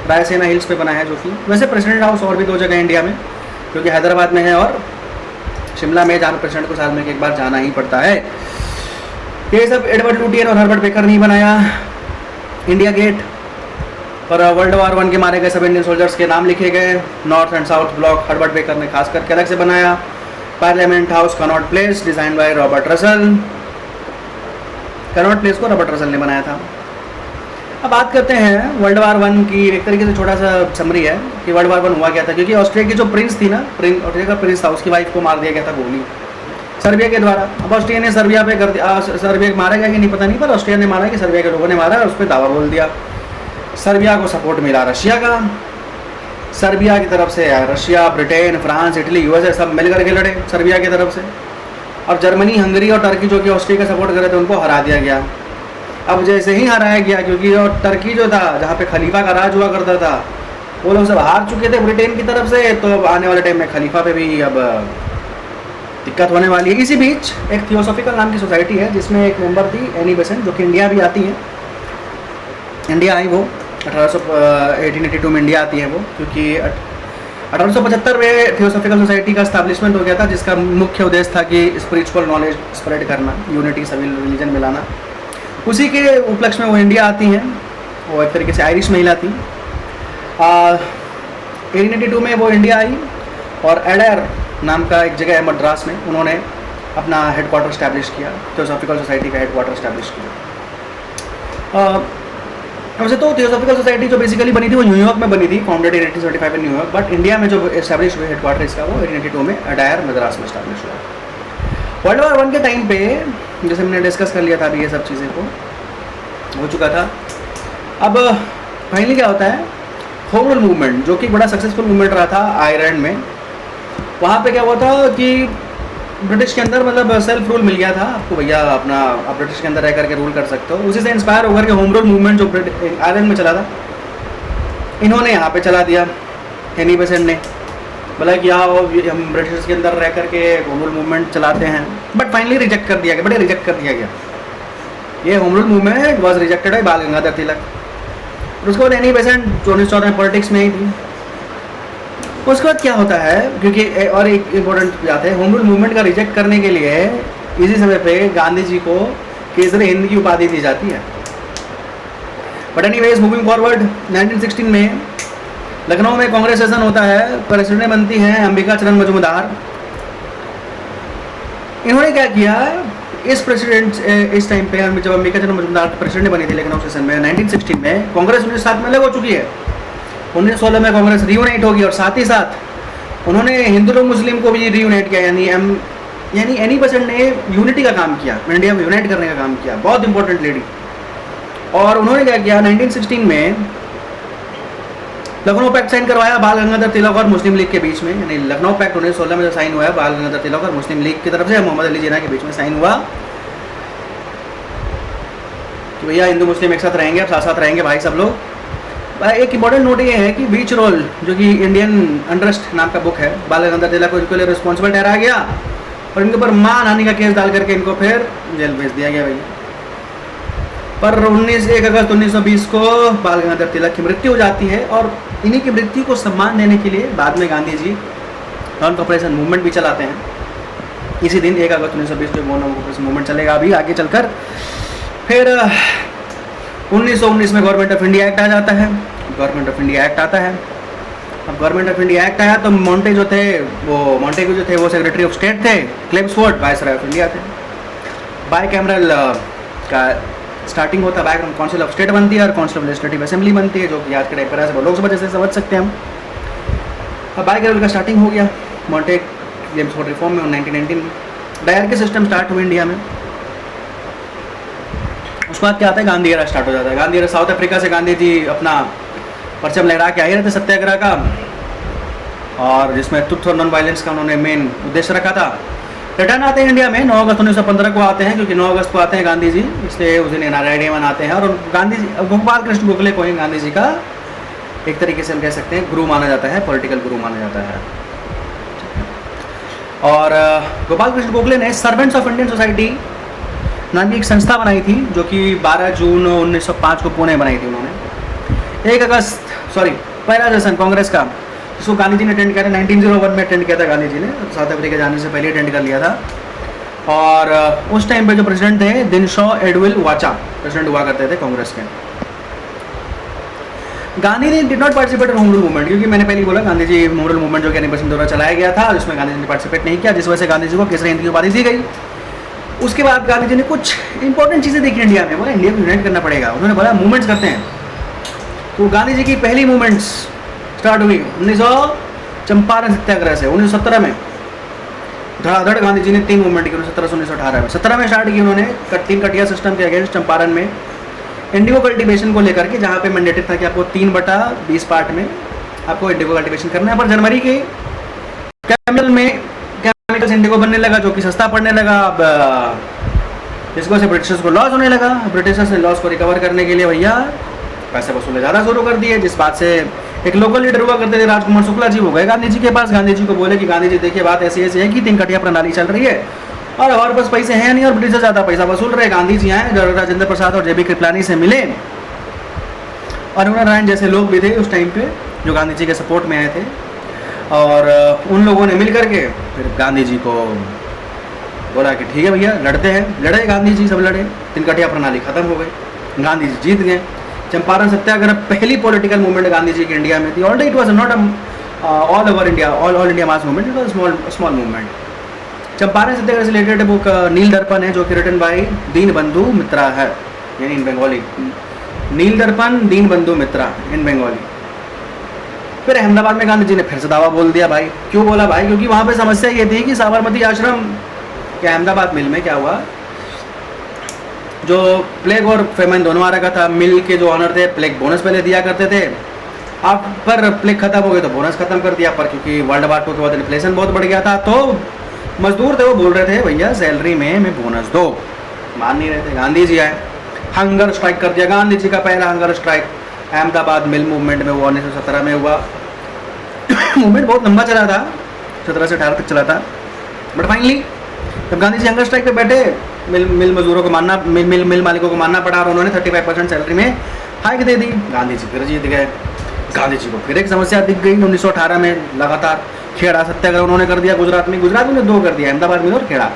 रायसेना हिल्स पे बना है, जो कि वैसे प्रेसिडेंट हाउस और भी 2 जगह इंडिया में, क्योंकि हैदराबाद में है और शिमला में, जहाँ प्रेसिडेंट को साल में एक बार जाना ही पड़ता है। ये सब एडवर्ड लुटियन और हर्बर्ट बेकर ने ही बनाया। इंडिया गेट पर वर्ल्ड वार 1 के मारे गए सब इंडियन सोल्जर्स के नाम लिखे गए। North and south block Herbert baker ने खास करके अलग से बनाया। Parliament house Connaught place design by Robert Russell, Connaught place को रॉबर्ट रसल ने बनाया था। अब बात करते हैं वर्ल्ड वार 1 की, एक तरीके से छोटा सा समरी है कि वर्ल्ड वार 1 हुआ क्या था, क्योंकि ऑस्ट्रिया की जो प्रिंस थी ना, ऑस्ट्रिया का प्रिंस था, उसकी वाइफ को मार दिया गया था गोली सर्बिया के द्वारा। अब ऑस्ट्रिया ने सर्बिया पे कर दिया, सर्बिया मारा गया कि नहीं पता नहीं, पर ऑस्ट्रिया ने मारा कि सर्बिया के लोगों ने मारा और उस पर दावा बोल दिया। सर्बिया को सपोर्ट मिला रशिया का, सर्बिया की तरफ से Russia, Britain, France, Italy, USA सब मिल करके लड़े सर्बिया की तरफ से, और जर्मनी, हंगरी और टर्की जो कि ऑस्ट्रिया का सपोर्ट कर रहे थे उनको हरा दिया गया। अब जैसे ही हराया गया, क्योंकि और टर्की जो था जहाँ पे खलीफा का राज हुआ करता था, वो लोग सब हार चुके थे ब्रिटेन की तरफ से, तो अब आने वाले टाइम में खलीफा पे भी अब दिक्कत होने वाली है। इसी बीच एक थियोसॉफिकल नाम की सोसाइटी है जिसमें एक मेंबर थी एनी बेसेंट, जो कि इंडिया भी आती है। इंडिया आई वो 1882 में इंडिया आती है वो, क्योंकि 1875 में थियोसॉफिकल सोसाइटी का एस्टैब्लिशमेंट हो गया था, जिसका मुख्य उद्देश्य था कि स्पिरिचुअल नॉलेज स्प्रेड करना, यूनिटी सभी रिलीजन मिलाना। उसी के उपलक्ष्य में वो इंडिया आती हैं। वो एक तरीके से आयरिश महिला थी। 1882 में वो इंडिया आई और एडर नाम का एक जगह है मद्रास में, उन्होंने अपना हेडक्वार्टर स्टैब्लिश किया, थियोसॉफिकल सोसाइटी का हेडक्वार्टर स्टैब्लिश किया। वैसे तो थियोसॉफिकल सोसाइटी जो बेसिकली बनी थी वो न्यूयॉर्क में बनी थी, founded in 1875 in New York, but India में जो एस्टैब्लिश हुई हेडक्वार्टर इसका वो 1882 में अडायर मद्रास में एस्टैब्लिश हुआ। वर्ल्ड वार 1 के टाइम पे जैसे हमने डिस्कस कर लिया था अभी, ये सब चीज़ें को हो चुका था। अब फाइनली क्या होता है, होम रूल मूवमेंट जो कि बड़ा सक्सेसफुल मूवमेंट रहा था आयरलैंड में। वहाँ पे क्या हुआ था कि ब्रिटिश के अंदर मतलब सेल्फ रूल मिल गया था आपको, भैया अपना आप ब्रिटिश के अंदर रह करके रूल कर सकते हो। उसी से इंस्पायर होकर के होम रूल मूवमेंट जो आयरलैंड में चला था, इन्होंने यहाँ पे चला दिया। एनी बेसेंट ने बोला कि हाँ हम ब्रिटिश के अंदर रह करके होम रूल मूवमेंट चलाते हैं, बट फाइनली रिजेक्ट कर दिया गया, बड़े रिजेक्ट कर दिया गया। ये home rule movement was rejected by बाल गंगाधर तिलक। उसके बाद एनी बेसेंट 1914 में पॉलिटिक्स में ही थी। उसके बाद क्या होता है, क्योंकि और एक इम्पोर्टेंट बात है, होम रूल मूवमेंट का रिजेक्ट करने के लिए इसी समय पे गांधी जी को केसरी हिंद की उपाधि दी जाती है। बट एनीवेज मूविंग फॉरवर्ड 1916 में लखनऊ में कांग्रेस सेशन होता है, प्रेसिडेंट बनती हैं अंबिका चरण मजूमदार। इन्होंने क्या किया, इस टाइम पे जब अंबिका चरण मजूमदार प्रेसिडेंट बनी थी लखनऊ सेशन में 1916 में, कांग्रेस 1907 में अलग हो चुकी है। 1916 में कांग्रेस रियूनाइट होगी और साथ ही साथ उन्होंने हिंदू और मुस्लिम को भी रियूनाइट किया, यानी एनी बेसेंट ने यूनिटी का काम किया, इंडिया को यूनाइट करने का काम किया। बहुत इंपॉर्टेंट लेडी। और उन्होंने क्या किया, 1916 में लखनऊ पैक्ट साइन करवाया बाल गंगाधर तिलक और मुस्लिम लीग के बीच में। यानी लखनऊ पैक्ट 1916 में जो साइन हुआ है बाल गंगाधर तिलक और मुस्लिम लीग की तरफ से मोहम्मद अली जिन्ना के बीच में साइन हुआ कि भैया हिंदू मुस्लिम एक साथ रहेंगे, अब साथ साथ रहेंगे भाई सब लोग। एक इम्पॉर्टेंट नोट ये है कि बीच रोल जो कि इंडियन अनरेस्ट नाम का बुक है, बाल गंगाधर तिलक को इनके लिए रिस्पॉन्सिबल ठहराया गया और इनके ऊपर मान हानि का केस डाल करके इनको फिर जेल भेज दिया गया भैया। पर 1 अगस्त 1920 को बाल गंगाधर तिलक की मृत्यु हो जाती है और इन्हीं की मृत्यु को सम्मान देने के लिए बाद में गांधी जी नॉन कॉपरेशन मूवमेंट भी चलाते हैं। इसी दिन 1 अगस्त 1920 को नॉन कॉपरेशन मूवमेंट चलेगा अभी आगे चलकर। फिर 1919 में गवर्नमेंट ऑफ इंडिया एक्ट आ जाता है। गवर्नमेंट ऑफ इंडिया एक्ट आता है। अब गवर्नमेंट ऑफ इंडिया एक्ट आया तो मोंटेगू जो थे वो सेक्रेटरी ऑफ स्टेट थे, क्लेम्सफोर्ड वाइसरॉय ऑफ इंडिया थे। बाई कैमरल का स्टार्टिंग होता है, बाई काउंसिल ऑफ स्टेट बनती है और काउंसिल ऑफ लेजिस्लेटिव असेंबली बनती है, जो कि आज के टाइम पर लोकसभा जैसे समझ सकते हैं हम। अब बाई कैमरल का स्टार्टिंग हो गया मोंटेग क्लेम्सफोर्ड रिफॉर्म में 1919 में। डायरकी सिस्टम स्टार्ट हुआ इंडिया में। उसके बाद क्या आता है, गांधी एरा स्टार्ट हो जाता है। गांधी एरा साउथ अफ्रीका से गांधी जी अपना परचम लहरा के आए रहते सत्याग्रह का, और जिसमें ट्रुथ और नॉन वायलेंस का उन्होंने मेन उद्देश्य रखा था। रिटर्न आते हैं इंडिया में 9 अगस्त 1915 को आते हैं, क्योंकि 9 अगस्त को आते हैं गांधी जी, इसलिए उस दिन एनआरआई डे मनाते हैं। और गांधी जी, गोपाल कृष्ण गोखले को ही गांधी जी का एक तरीके से हम कह सकते हैं गुरु माना जाता है, पॉलिटिकल गुरु माना जाता है। और गोपाल कृष्ण गोखले ने सर्वेंट्स ऑफ इंडियन सोसाइटी नाम की एक संस्था बनाई थी, जो कि 12 जून 1905 को पुणे बनाई थी उन्होंने। 1 सेशन कांग्रेस का, जिसको गांधी जी ने अटेंड किया था 1901 में अटेंड किया था गांधी जी ने, साउथ अफ्रीका जाने से पहले अटेंड कर लिया था। और उस टाइम पे जो प्रेसिडेंट थे दिनशॉ एडविल वाचा प्रेसिडेंट हुआ करते थे कांग्रेस के। Gandhi ji did not participate in home rule movement, क्योंकि मैंने पहले बोला Gandhi ji home rule movement जो कि अनिवासी द्वारा चलाया गया था, जिसमें गांधी जी ने पार्टिसिपेट नहीं किया, जिस वजह से गांधी जी को केसरी हिंद की उपाधि दी गई। उसके बाद गांधी जी ने कुछ इंपॉर्टेंट चीज़ें देखी इंडिया में, बोला इंडिया को यूनाइट करना पड़ेगा। उन्होंने बोला मूवमेंट्स करते हैं। तो गांधी जी की पहली मूवमेंट्स स्टार्ट हुई 1900 चंपारण सत्याग्रह से 1917 में। धड़ाधड़ गांधी जी ने 3 मूवमेंट की 1917 से 1918 में। 17 में स्टार्ट की उन्होंने 3 कटिया सिस्टम के अगेंस्ट चंपारण में इंडिगो कल्टीवेशन को लेकर के, जहाँ पे मैंडेटेड था कि आपको 3/20 पार्ट में आपको इंडिगो कल्टीवेशन करना है। पर जनवरी के केमिकल्स इंडिगो बनने लगा, जो कि सस्ता पड़ने लगा। अब जिसको से ब्रिटिशर्स को लॉस होने लगा। ब्रिटिशर्स ने लॉस को रिकवर करने के लिए भैया पैसे वसूले ज़्यादा शुरू कर दिए, जिस बात से एक लोकल लीडर हुआ करते थे राजकुमार शुक्ला जी, वो गए गांधी जी के पास। गांधी जी को बोले कि गांधी जी देखिए बात ऐसी ऐसी है कि 3 कटिया प्रणाली चल रही है और हमारे पास पैसे हैं नहीं और ब्रिटिशर ज़्यादा पैसा वसूल रहे। गांधी जी आए, राजेंद्र प्रसाद और JB कृपलानी से मिले, और उन्होंने नारायण जैसे लोग भी थे उस टाइम पे जो गांधी जी के सपोर्ट में आए थे। और उन लोगों ने मिल करके फिर गांधी जी को बोला कि ठीक है भैया लड़ते हैं। लड़े गांधी जी, सब लड़े, 3 कटिया प्रणाली खत्म हो गई, गांधी जी जीत गए। चंपारण सत्याग्रह पहली पॉलिटिकल मूवमेंट गांधी जी की इंडिया में थी। Already it was not all over India, all India mass movement, it was small movement. Champaran satyagraha से रिलेटेड बुक नील दर्पण है, जो कि रिटन बाय दीनबंधु मित्रा है, यानी इन बंगाली। नील दर्पण दीनबंधु मित्रा इन बंगाली। फिर अहमदाबाद में गांधी जी ने फिर से दावा बोल दिया भाई। क्यों बोला भाई? क्योंकि वहाँ पे समस्या ये थी कि साबरमती आश्रम के अहमदाबाद मिल में क्या हुआ, जो प्लेग और फेमाइन दोनों आ रखा था। मिल के जो ऑनर थे प्लेग बोनस पहले दिया करते थे, अब पर प्लेग खत्म हो गए तो बोनस खत्म कर दिया। पर क्योंकि वर्ल्ड वार 2 के बाद इन्फ्लेशन बहुत बढ़ गया था, तो मजदूर थे वो बोल रहे थे भैया सैलरी में हमें बोनस दो, मान नहीं रहे थे। गांधी जी आए, हंगर स्ट्राइक कर दिया। गांधी जी का पहला हंगर स्ट्राइक अहमदाबाद मिल मूवमेंट में हुआ, 1917 में हुआ। मूवमेंट बहुत लंबा चला था, 17 से 18 तक चला था। बट फाइनली जब गांधी जी हंगर स्ट्राइक पे बैठे, मिल मजदूरों को मानना, मिल मालिकों को मानना पड़ा और उन्होंने 35% सैलरी में हाइक दे दी। गांधी जी फिर जीत गए। गांधी जी को फिर एक समस्या दिख गई 1918 में। लगातार खेड़ा सत्याग्रह उन्होंने कर दिया गुजरात में 2 कर दिया, अहमदाबाद में और खेड़ा।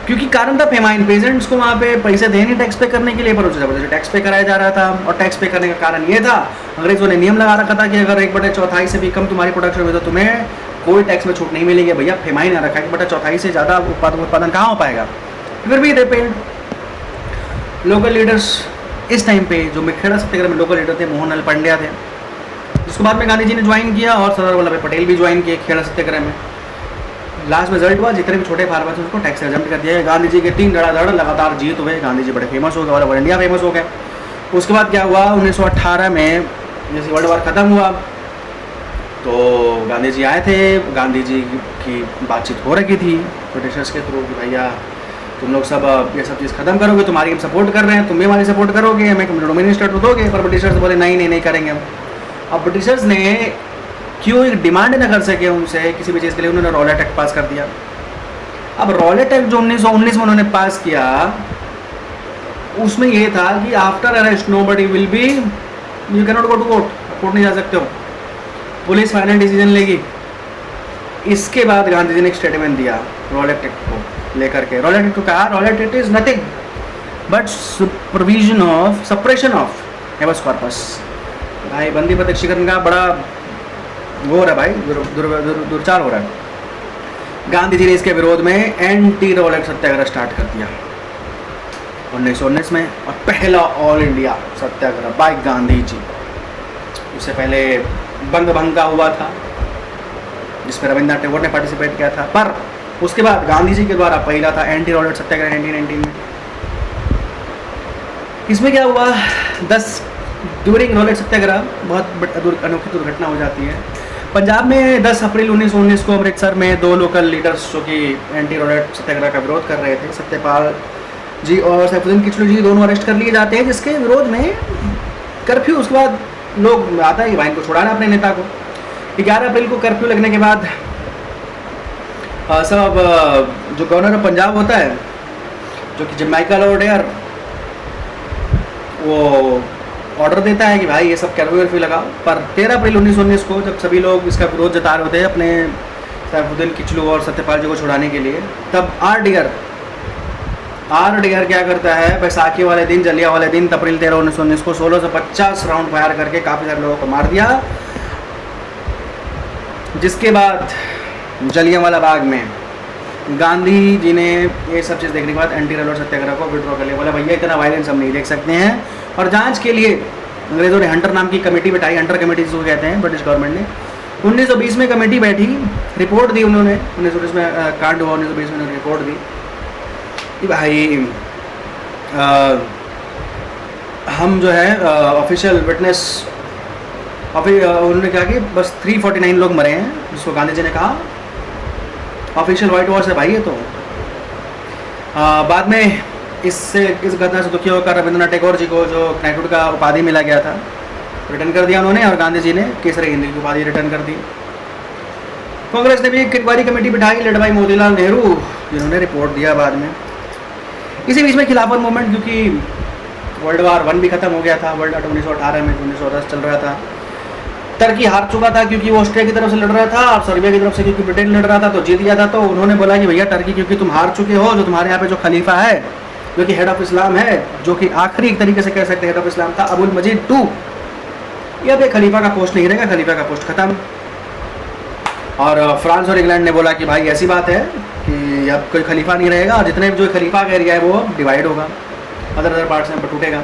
क्योंकि कारण था फेमाइन, पेजेंट्स को वहाँ पे पैसे थे नहीं टैक्स पे करने के लिए, पर उसे जबरदस्ती टैक्स पे कराया जा रहा था। और टैक्स पे करने का कारण ये था, अंग्रेजों ने नियम लगा रखा था कि अगर 1/4 से भी कम तुम्हारी प्रोडक्शन हुई तो तुम्हें कोई टैक्स में छूट नहीं मिलेगी। भैया फेमाइन रखा है कि 1/4 से ज़्यादा उत्पादन कहाँ हो पाएगा। फिर भी दे पेड। लोकल लीडर्स इस टाइम पे जो खेड़ा सत्याग्रह में लोकल लीडर थे मोहनलाल पांड्या थे, जिसके बाद में गांधी जी ने ज्वाइन किया और सरदार वल्लभ भाई पटेल भी ज्वाइन किए खेड़ा सत्याग्रह में। लास्ट में रिजल्ट हुआ, जितने भी छोटे फार्मर्स हैं उसको टैक्स एग्जम्प्ट कर दिया। गांधी जी के 3 धड़ाधड़ लगातार जीत हुए, गांधी जी बड़े फेमस हो गए, ऑल ओवर इंडिया फेमस हो गए। उसके बाद क्या हुआ, 1918 में जैसे वर्ल्ड वार ख़त्म हुआ तो गांधी जी आए थे। गांधी जी की बातचीत हो रखी थी ब्रिटिशर्स के थ्रू कि भैया तुम लोग सब ये सब चीज़ खत्म करोगे, तुम्हारी हम सपोर्ट कर रहे हैं, तुम भी हमारी सपोर्ट करोगे, हमें डोमिनियन स्टेट दोगे। पर ब्रिटिशर्स बोले नहीं करेंगे हम। अब ब्रिटिशर्स ने क्यों एक डिमांड न कर सके उनसे किसी भी चीज़ के लिए, उन्होंने रॉलेट एक्ट पास कर दिया। अब रॉलेट एक्ट जो 1919 में उन्होंने पास किया, उसमें ये था कि after arrest nobody will be, you cannot go to court नहीं जा सकते हो, पुलिस फाइनल डिसीजन लेगी। इसके बाद गांधी जी ने एक स्टेटमेंट दिया रॉलेट एक्ट को लेकर के। रॉलेट एक्ट को कहा, Rowlatt act is nothing but supervision of suppression of habeas corpus. भाई बंदी प्रत्यक्षीकरण का बड़ा वो हो रहा है भाई, दुर्चार हो रहा है। गांधी जी ने इसके विरोध में एंटी रॉलेट सत्याग्रह स्टार्ट कर दिया 1919 में, और पहला ऑल इंडिया सत्याग्रह बाय गांधी जी। उससे पहले बंग भंगा हुआ था जिसमें रविंद्रनाथ टैगोर ने पार्टिसिपेट किया था, पर उसके बाद गांधी जी के द्वारा पहला था एंटी रॉलेट सत्याग्रह 1919 में। इसमें क्या हुआ, 10 ड्यूरिंग रॉलेट सत्याग्रह बहुत अनोखी दुर्घटना हो जाती है। पंजाब में 10 अप्रैल 1919 को अमृतसर में 2 लोकल लीडर्स जो कि एंटी रॉलेट सत्याग्रह का विरोध कर रहे थे, सत्यपाल जी और सैफुद्दीन किचलू जी, दोनों अरेस्ट कर लिए जाते हैं, जिसके विरोध में कर्फ्यू। उसके बाद लोग आता है भाई को छुड़ाना अपने नेता को। 11 अप्रैल को कर्फ्यू लगने के बाद सब जो गवर्नर ऑफ पंजाब होता है, जो कि जमैका लॉर्ड है, वो ऑर्डर देता है कि भाई ये सब कर्फ्यू लगाओ। पर 13 अप्रैल 1919 को जब सभी लोग इसका विरोध जता रहे होते हैं अपने सैफुद्दीन किचलू और सत्यपाल जी को छुड़ाने के लिए, तब आर डियर क्या करता है, बैसाखी वाले दिन, जलिया वाले दिन, अप्रैल 13, 1919 को 1650 राउंड फायर करके काफ़ी सारे लोगों को मार दिया। जिसके बाद जलियांवाला बाग में गांधी जी ने ये सब चीज़ देखने के बाद एंटी रॉलेट सत्याग्रह को विड्रॉ कर लिया। बोला भैया इतना वायलेंस हम नहीं देख सकते हैं, और जांच के लिए अंग्रेज़ों ने हंटर नाम की कमेटी बैठाई। हंटर कमेटी जिसको कहते हैं ब्रिटिश गवर्नमेंट ने। 1920 में कमेटी बैठी, रिपोर्ट दी उन्होंने। 1919 में कांड हुआ, 1920 में उन्होंने रिपोर्ट दी कि भाई हम जो है ऑफिशियल विटनेस, उन्होंने कहा कि बस 349 लोग मरे हैं, जिसको गांधी जी ने कहा ऑफिशियल वाइट वॉश है भाई ये तो। बाद में इस घटना से दुखी होकर रविंद्रनाथ टैगोर जी को जो नाइटहुड का उपाधि मिला गया था रिटर्न कर दिया उन्होंने, और गांधी जी ने केसरी हिंद की उपाधि रिटर्न कर दी। कांग्रेस ने भी एक इंक्वायरी कमेटी बिठाई लेड बाई मोतीलाल नेहरू, जिन्होंने रिपोर्ट दिया बाद में। इसी बीच में खिलाफत मूवमेंट, क्योंकि वर्ल्ड वार 1 भी खत्म हो गया था, वर्ल्ड वार 1918 में 1910 चल रहा था। टर्की हार चुका था क्योंकि वो ऑस्ट्रिया की तरफ से लड़ रहा था, और सर्बिया की तरफ से क्योंकि ब्रिटेन लड़ रहा था, तो जीत गया था। तो उन्होंने बोला कि भैया टर्की क्योंकि तुम हार चुके हो, जो तुम्हारे यहाँ पे जो खलीफा है जो कि हेड ऑफ इस्लाम है, जो कि आखिरी एक तरीके से कह सकते हेड ऑफ इस्लाम था, अबुल मजीद II, ये अब खलीफा का पोस्ट नहीं रहेगा, खलीफा का पोस्ट खत्म। और फ्रांस और इंग्लैंड ने बोला कि भाई ऐसी बात है कि अब कोई खलीफा नहीं रहेगा, और जितने जो खलीफा का एरिया है वो डिवाइड होगा, अदर पार्ट्स में टूटेगा।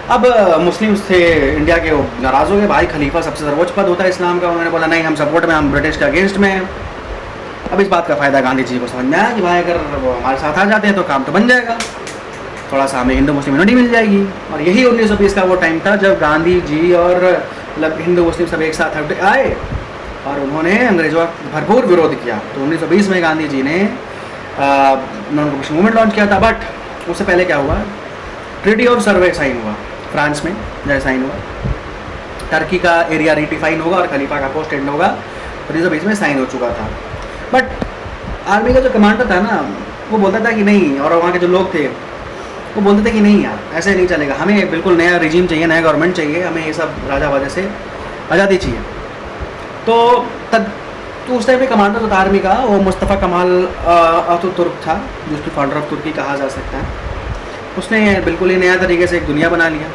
अब मुस्लिम्स थे इंडिया के, वो नाराज़ हो गए, भाई खलीफा सबसे सर्वोच्च पद होता है इस्लाम का। उन्होंने बोला नहीं, हम सपोर्ट में, हम ब्रिटिश के अगेंस्ट में हैं। अब इस बात का फ़ायदा गांधी जी को समझ में आया कि भाई अगर वो हमारे साथ आ जाते हैं तो काम तो बन जाएगा, थोड़ा सा हमें हिंदू मुस्लिम यूनिटी मिल जाएगी। और यही 1920 का वो टाइम था जब गांधी जी और मतलब हिंदू मुस्लिम सब एक साथ आए और उन्होंने अंग्रेज़ों का भरपूर विरोध किया। तो 1920 में गांधी जी ने नॉन कॉपरेशन मूवमेंट लॉन्च किया था। बट उससे पहले क्या हुआ, ट्रीटी ऑफ सर्वे साइन हुआ फ्रांस में, जब साइन हुआ टर्की का एरिया रिडिफाइन होगा और खलीफा का पोस्ट एंड होगा। 1920 में साइन हो चुका था। बट आर्मी का जो कमांडर था ना, वो बोलता था कि नहीं, और वहाँ के जो लोग थे वो बोलते थे कि नहीं यार ऐसे नहीं चलेगा, हमें बिल्कुल नया रिजीम चाहिए, नया गवर्नमेंट चाहिए, हमें ये सब राजा वाजा से आज़ादी चाहिए। तो उस टाइम पे कमांडर जो था आर्मी का, वो मुस्तफ़ा कमाल अतातुर्क था, जिसकी फाउंडर ऑफ तुर्की कहा जा सकता है। उसने बिल्कुल ही नया तरीके से एक दुनिया बना लिया।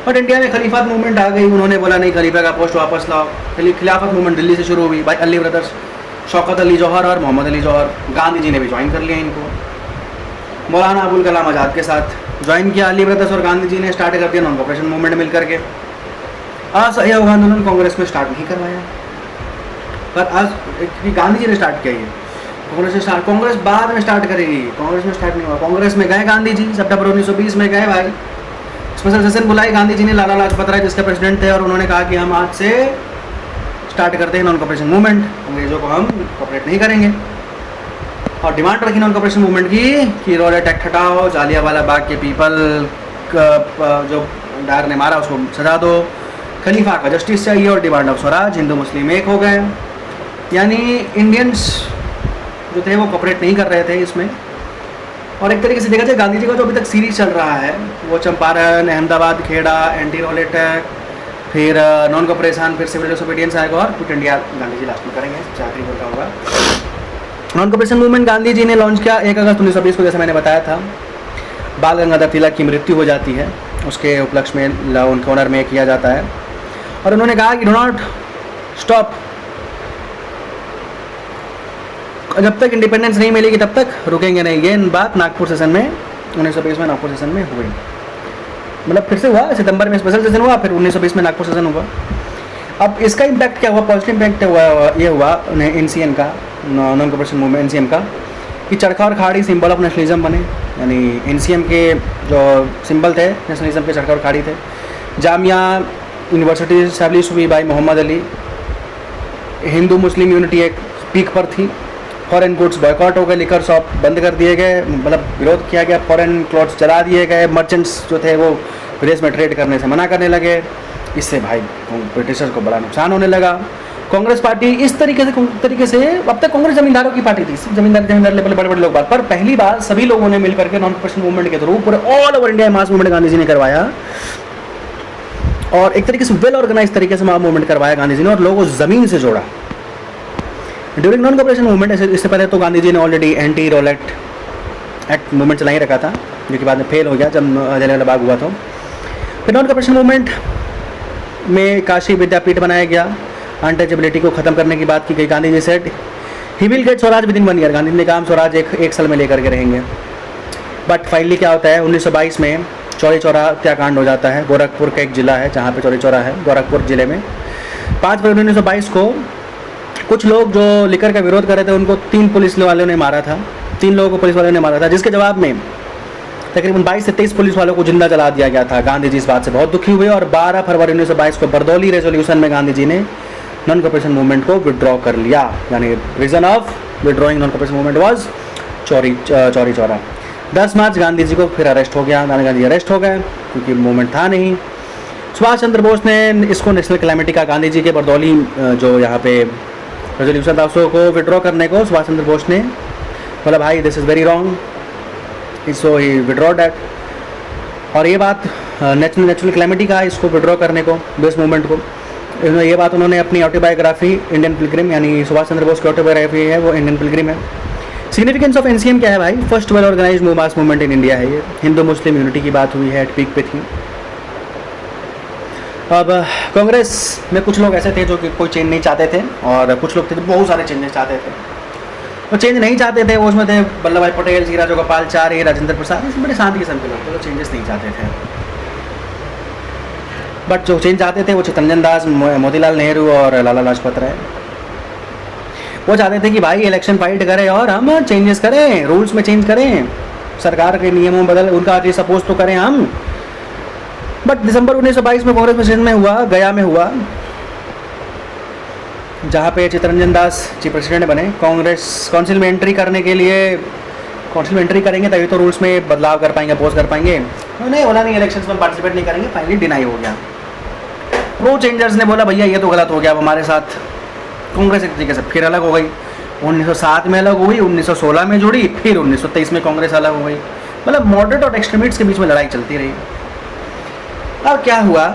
बट इंडिया में खलीफत मूवमेंट आ गई, उन्होंने बोला नहीं खलीफा का पोस्ट वापस लाओ। खिलाफत मूवमेंट दिल्ली से शुरू हुई, भाई अली ब्रदर्स, शौकत अली जौहर और मोहम्मद अली जौहर। गांधी जी ने भी ज्वाइन कर लिया इनको, मौलाना अबुल कलाम आज़ाद के साथ ज्वाइन किया। अली ब्रदर्स और गांधी जी ने स्टार्ट कर दिया नॉन कॉपरेशन मूवमेंट मिल करके। असहयोग आंदोलन कांग्रेस में स्टार्ट नहीं करवाया, पर आज गांधी जी ने स्टार्ट किया। ये कांग्रेस बाद में स्टार्ट करेगी, कांग्रेस में स्टार्ट नहीं हुआ। कांग्रेस में गए गांधी जी, सितंबर 1920 में गए भाई, स्पेशल सेशन बुलाई गांधी जी ने, लाला लाजपत राय जिसके प्रेसिडेंट थे, और उन्होंने कहा कि हम आज से स्टार्ट करते हैं नॉन कॉपरेशन मूवमेंट, अंग्रेज़ों को हम कॉपरेट नहीं करेंगे। और डिमांड रखी नॉन कॉपरेशन मूवमेंट की कि रोलेट एक्ट हटाओ, जालियांवाला बाग के पीपल जो डायर ने मारा उसको सजा दो, खलीफा का जस्टिस चाहिए और डिमांड ऑफ स्वराज, हिंदू मुस्लिम एक हो गए। यानी इंडियंस जो थे वो कॉपरेट नहीं कर रहे थे इसमें। और एक तरीके से देखा जाए गांधी जी का जो अभी तक सीरीज चल रहा है वो Champaran, Ahmedabad, Kheda, anti Rowlatt act, फिर नॉन कॉपरेशन, फिर सिविल डिसोबीडियंस आएगा और quit India Gandhi ji last में करेंगे, आखिरी बोलता होगा। Non cooperation movement Gandhi ji ने लॉन्च किया 1 अगस्त 1920 को, जैसे मैंने बताया था। बाल गंगाधर तिलक की मृत्यु हो जाती है, उसके उपलक्ष्य में उनके ऑनर में किया जाता है। और उन्होंने कहा कि डो नॉट स्टॉप, जब तक इंडिपेंडेंस नहीं मिलेगी तब तक रुकेंगे नहीं। ये बात नागपुर सेशन में 1920 में नागपुर सेशन में हुई, मतलब फिर से हुआ, सितंबर में स्पेशल सेशन हुआ, फिर 1920 में नागपुर सेशन हुआ। अब इसका इम्पैक्ट क्या हुआ, पॉजिटिव इम्पैक्ट हुआ, ये हुआ NCN का, नॉन कॉपरेशन मूवमेंट NCM का, कि चरखा और खाड़ी सिंबल ऑफ नेशनलिज्म बने। यानी NCM के जो सिंबल थे नेशनलिज्म के चरखा और खाड़ी थे। जामिया यूनिवर्सिटी इस्टेब्लिश हुई बाई मोहम्मद अली। हिंदू मुस्लिम यूनिटी एक पीक पर थी। फॉरेन गुड्स बॉयकॉट हो गए, लिकर शॉप बंद कर दिए गए, मतलब विरोध किया गया, फॉरेन क्लॉथ्स जला दिए गए, मर्चेंट्स जो थे वो विदेश में ट्रेड करने से मना करने लगे। इससे भाई ब्रिटिशर्स को बड़ा नुकसान होने लगा। कांग्रेस पार्टी इस तरीके से अब तक कांग्रेस जमींदारों की पार्टी थी, जमींदार लेवल बड़े बड़े लोग बात, पर पहली बार सभी लोगों ने मिलकर के नॉन कॉपरेशन मूवमेंट के थ्रू पूरे all over India mass movement Gandhi ji ने करवाया और एक तरीके से वेल ऑर्गेनाइज तरीके से मास मूवमेंट करवाया गांधी जी ने और लोगों को जमीन से जोड़ा। ड्यूरिंग नॉन कॉपरेशन मूवमेंट, इससे पहले तो गांधी जी ने already anti Rowlatt act movement चला ही रखा था, जो कि बाद में फेल हो गया जब जालियांवाला बाग हुआ था। फिर नॉन कॉपरेशन मूवमेंट में काशी विद्यापीठ बनाया गया, अनटचेबिलिटी को खत्म करने की बात की गई। Gandhi ji said he will get swaraj within 1 year. Gandhi ji ने कहा स्वराज एक साल में लेकर के रहेंगे। बट फाइनली क्या होता है, 1922 में चौरी चौरा हत्याकांड हो जाता है। गोरखपुर का एक जिला है जहाँ पे चौरी चौरा है, गोरखपुर जिले में 5 फरवरी 1922 को कुछ लोग जो लिकर का विरोध कर रहे थे उनको 3 पुलिस वालों ने मारा था, 3 लोगों को पुलिस वालों ने मारा था, जिसके जवाब में तकरीबन 22 से 23 पुलिस वालों को जिंदा जला दिया गया था। गांधी जी इस बात से बहुत दुखी हुए और 12 फरवरी 1922 को बरदौली रेजोल्यूशन में गांधी जी ने नॉन कॉपरेशन मूवमेंट को विड्रॉ कर लिया। यानी reason of withdrawing non cooperation movement was Chauri Chaura. 10 मार्च गांधी जी को फिर अरेस्ट हो गया, गांधी अरेस्ट हो गए क्योंकि मूवमेंट था नहीं। सुभाष चंद्र बोस ने इसको नेशनल कैलेमिटी का, गांधी जी के बरदौली जो यहाँ पे रेजोल्यूशन था उसको विड्रॉ करने को सुभाष चंद्र बोस ने बोला भाई this is very wrong, so he withdraw that. और ये बात नेचुरल कैलेमिटी का इसको विड्रॉ करने को, दिस मूवमेंट को, ये बात उन्होंने अपनी ऑटोबायोग्राफी इंडियन पिलग्रिम, यानी सुभाष चंद्र बोस की ऑटोबायोग्राफी है वो इंडियन पिलग्रिम है। सिग्निफिकेंस ऑफ NCM क्या है भाई, first well organise mass movement in India है ये। हिंदू मुस्लिम यूनिटी की बात हुई है, एट पीक पे थी। अब कांग्रेस में कुछ लोग ऐसे थे जो कि कोई चेंज नहीं चाहते थे और कुछ लोग थे जो बहुत सारे चेंजेस चाहते थे। वो चेंज नहीं चाहते थे, वो उसमें थे वल्लभ भाई पटेल, सी राजगोपालाचारी, राजेंद्र प्रसाद, बड़े शांति किस्म के लोग थे, वो चेंजेस नहीं चाहते थे। बट जो चेंज चाहते थे वो चित्तरंजन दास, मोतीलाल नेहरू और लाला लाजपत राय। वो चाहते थे कि भाई इलेक्शन फाइट करें और हम चेंजेस करें, रूल्स में चेंज करें, सरकार के नियमों बदल, उनका सपोज तो करें हम। बट दिसंबर 1922 में कांग्रेस प्रेसिडेंट में हुआ, गया में हुआ, जहाँ पे चित्तरंजन दास चीफ प्रेसिडेंट बने। कांग्रेस काउंसिल में एंट्री करने के लिए, काउंसिल में एंट्री करेंगे तभी तो रूल्स में बदलाव कर पाएंगे, अपोज कर पाएंगे। नहीं बोला नहीं, इलेक्शंस में पार्टिसिपेट नहीं करेंगे, फाइनली डिनाई हो गया। प्रो चेंजर्स ने बोला भैया ये तो गलत हो गया, अब हमारे साथ कांग्रेस एक तरीके से फिर अलग हो गई। 1907 में अलग हुई, 1916 में जुड़ी, फिर 1923 में कांग्रेस अलग हो गई। मतलब मॉडरेट और एक्सट्रीमिस्ट्स के बीच में लड़ाई चलती रही। अब क्या हुआ,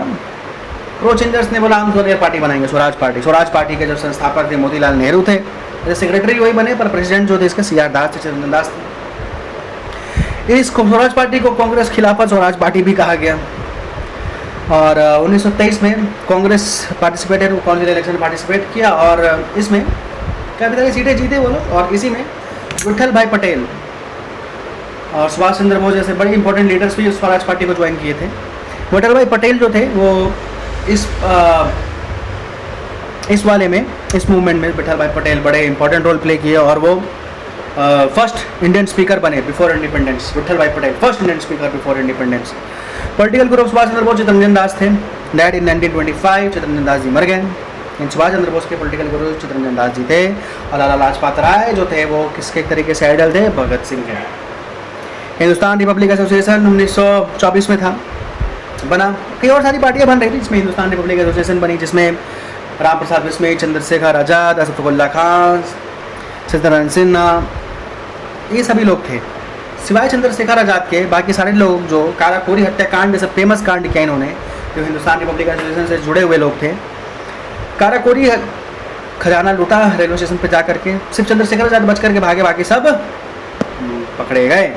प्रो चेंजर्स ने बोला हम स्वराज पार्टी बनाएंगे, स्वराज पार्टी। स्वराज पार्टी के जो संस्थापक थे मोतीलाल नेहरू थे, सेक्रेटरी वही बने, पर प्रेसिडेंट जो थे इसके CR दास थे, चित्तरंजन दास थे। इस स्वराज पार्टी को कांग्रेस खिलाफत स्वराज पार्टी भी कहा गया। और 1923 में Congress participated, council election participate किया और इसमें काफ़ी सारी सीटें जीते वो लोग। और इसी में विट्ठल भाई पटेल और सुभाष चंद्र बोस जैसे बड़े इंपॉर्टेंट लीडर्स भी स्वराज पार्टी को ज्वाइन किए थे। विट्ठल भाई पटेल जो थे वो इस वाले में, इस मूवमेंट में विट्ठल भाई पटेल बड़े इंपॉर्टेंट रोल प्ले किए और वो फर्स्ट इंडियन स्पीकर बने before independence. Vithalbhai Patel first Indian speaker before independence. Political group Subhash Chandra Bose, Chittaranjan Das थे, डैड इन 1925, चित्तरंजन दास जी मर गए। इन सुभाष चंद्र बोस के पॉलिटिकल गुरु चित्तरंजन दास जी थे, और लाला लाजपत राय जो थे वो किसके तरीके से आइडल थे, भगत सिंह के। हिंदुस्तान रिपब्लिक एसोसिएशन 1924 में था बना। कई और सारी पार्टियां बन रही थी, जिसमें हिंदुस्तान रिपब्लिक एसोसिएशन बनी, जिसमें राम प्रसाद बिस्मिल, चंद्रशेखर आज़ाद, असफाकुल्ला खान, सत्यनारायण सिन्हा, ये सभी लोग थे। सिवाय चंद्रशेखर आज़ाद के बाकी सारे लोग जो काराकोरी हत्याकांड जैसे फेमस कांड किया इन्होंने, जो हिंदुस्तान रिपब्लिक एसोसिएशन से जुड़े हुए लोग थे, काराकोरी खजाना लूटा रेलवे स्टेशन पर जा करके, सिर्फ चंद्रशेखर आज़ाद बच करके भागे, बाकी सब पकड़े गए,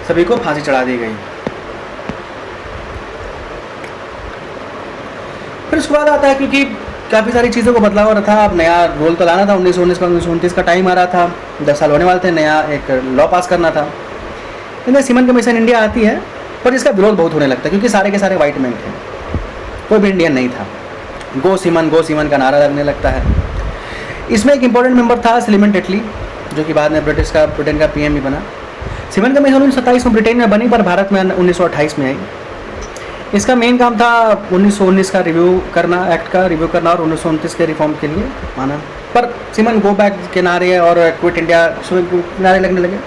सभी को फांसी चढ़ा दी गई। फिर उसके बाद आता है, क्योंकि काफ़ी सारी चीज़ों को बदलाव हो रहा था, अब नया रोल तो लाना था, 1919 का 1929 का टाइम आ रहा था, 10 साल होने वाले थे, नया एक लॉ पास करना था। इनमें सीमन कमीशन इंडिया आती है, पर इसका विरोध बहुत होने लगता है, क्योंकि सारे के सारे वाइट मैन थे, कोई भी इंडियन नहीं था। गो सीमन का नारा लगने लगता है। इसमें एक इंपॉर्टेंट मेंबर था सिलीमन टेटली, जो कि बाद में ब्रिटेन का PM भी बना। सीमन कमीशन 1927 में ब्रिटेन में बनी, पर भारत में 1928 में आई। इसका मेन काम था 1919 का रिव्यू करना, एक्ट का रिव्यू करना, और 1929 के रिफॉर्म के लिए माना। पर सीमन गो बैक के नारे और क्विट इंडिया नारे लगने लगे।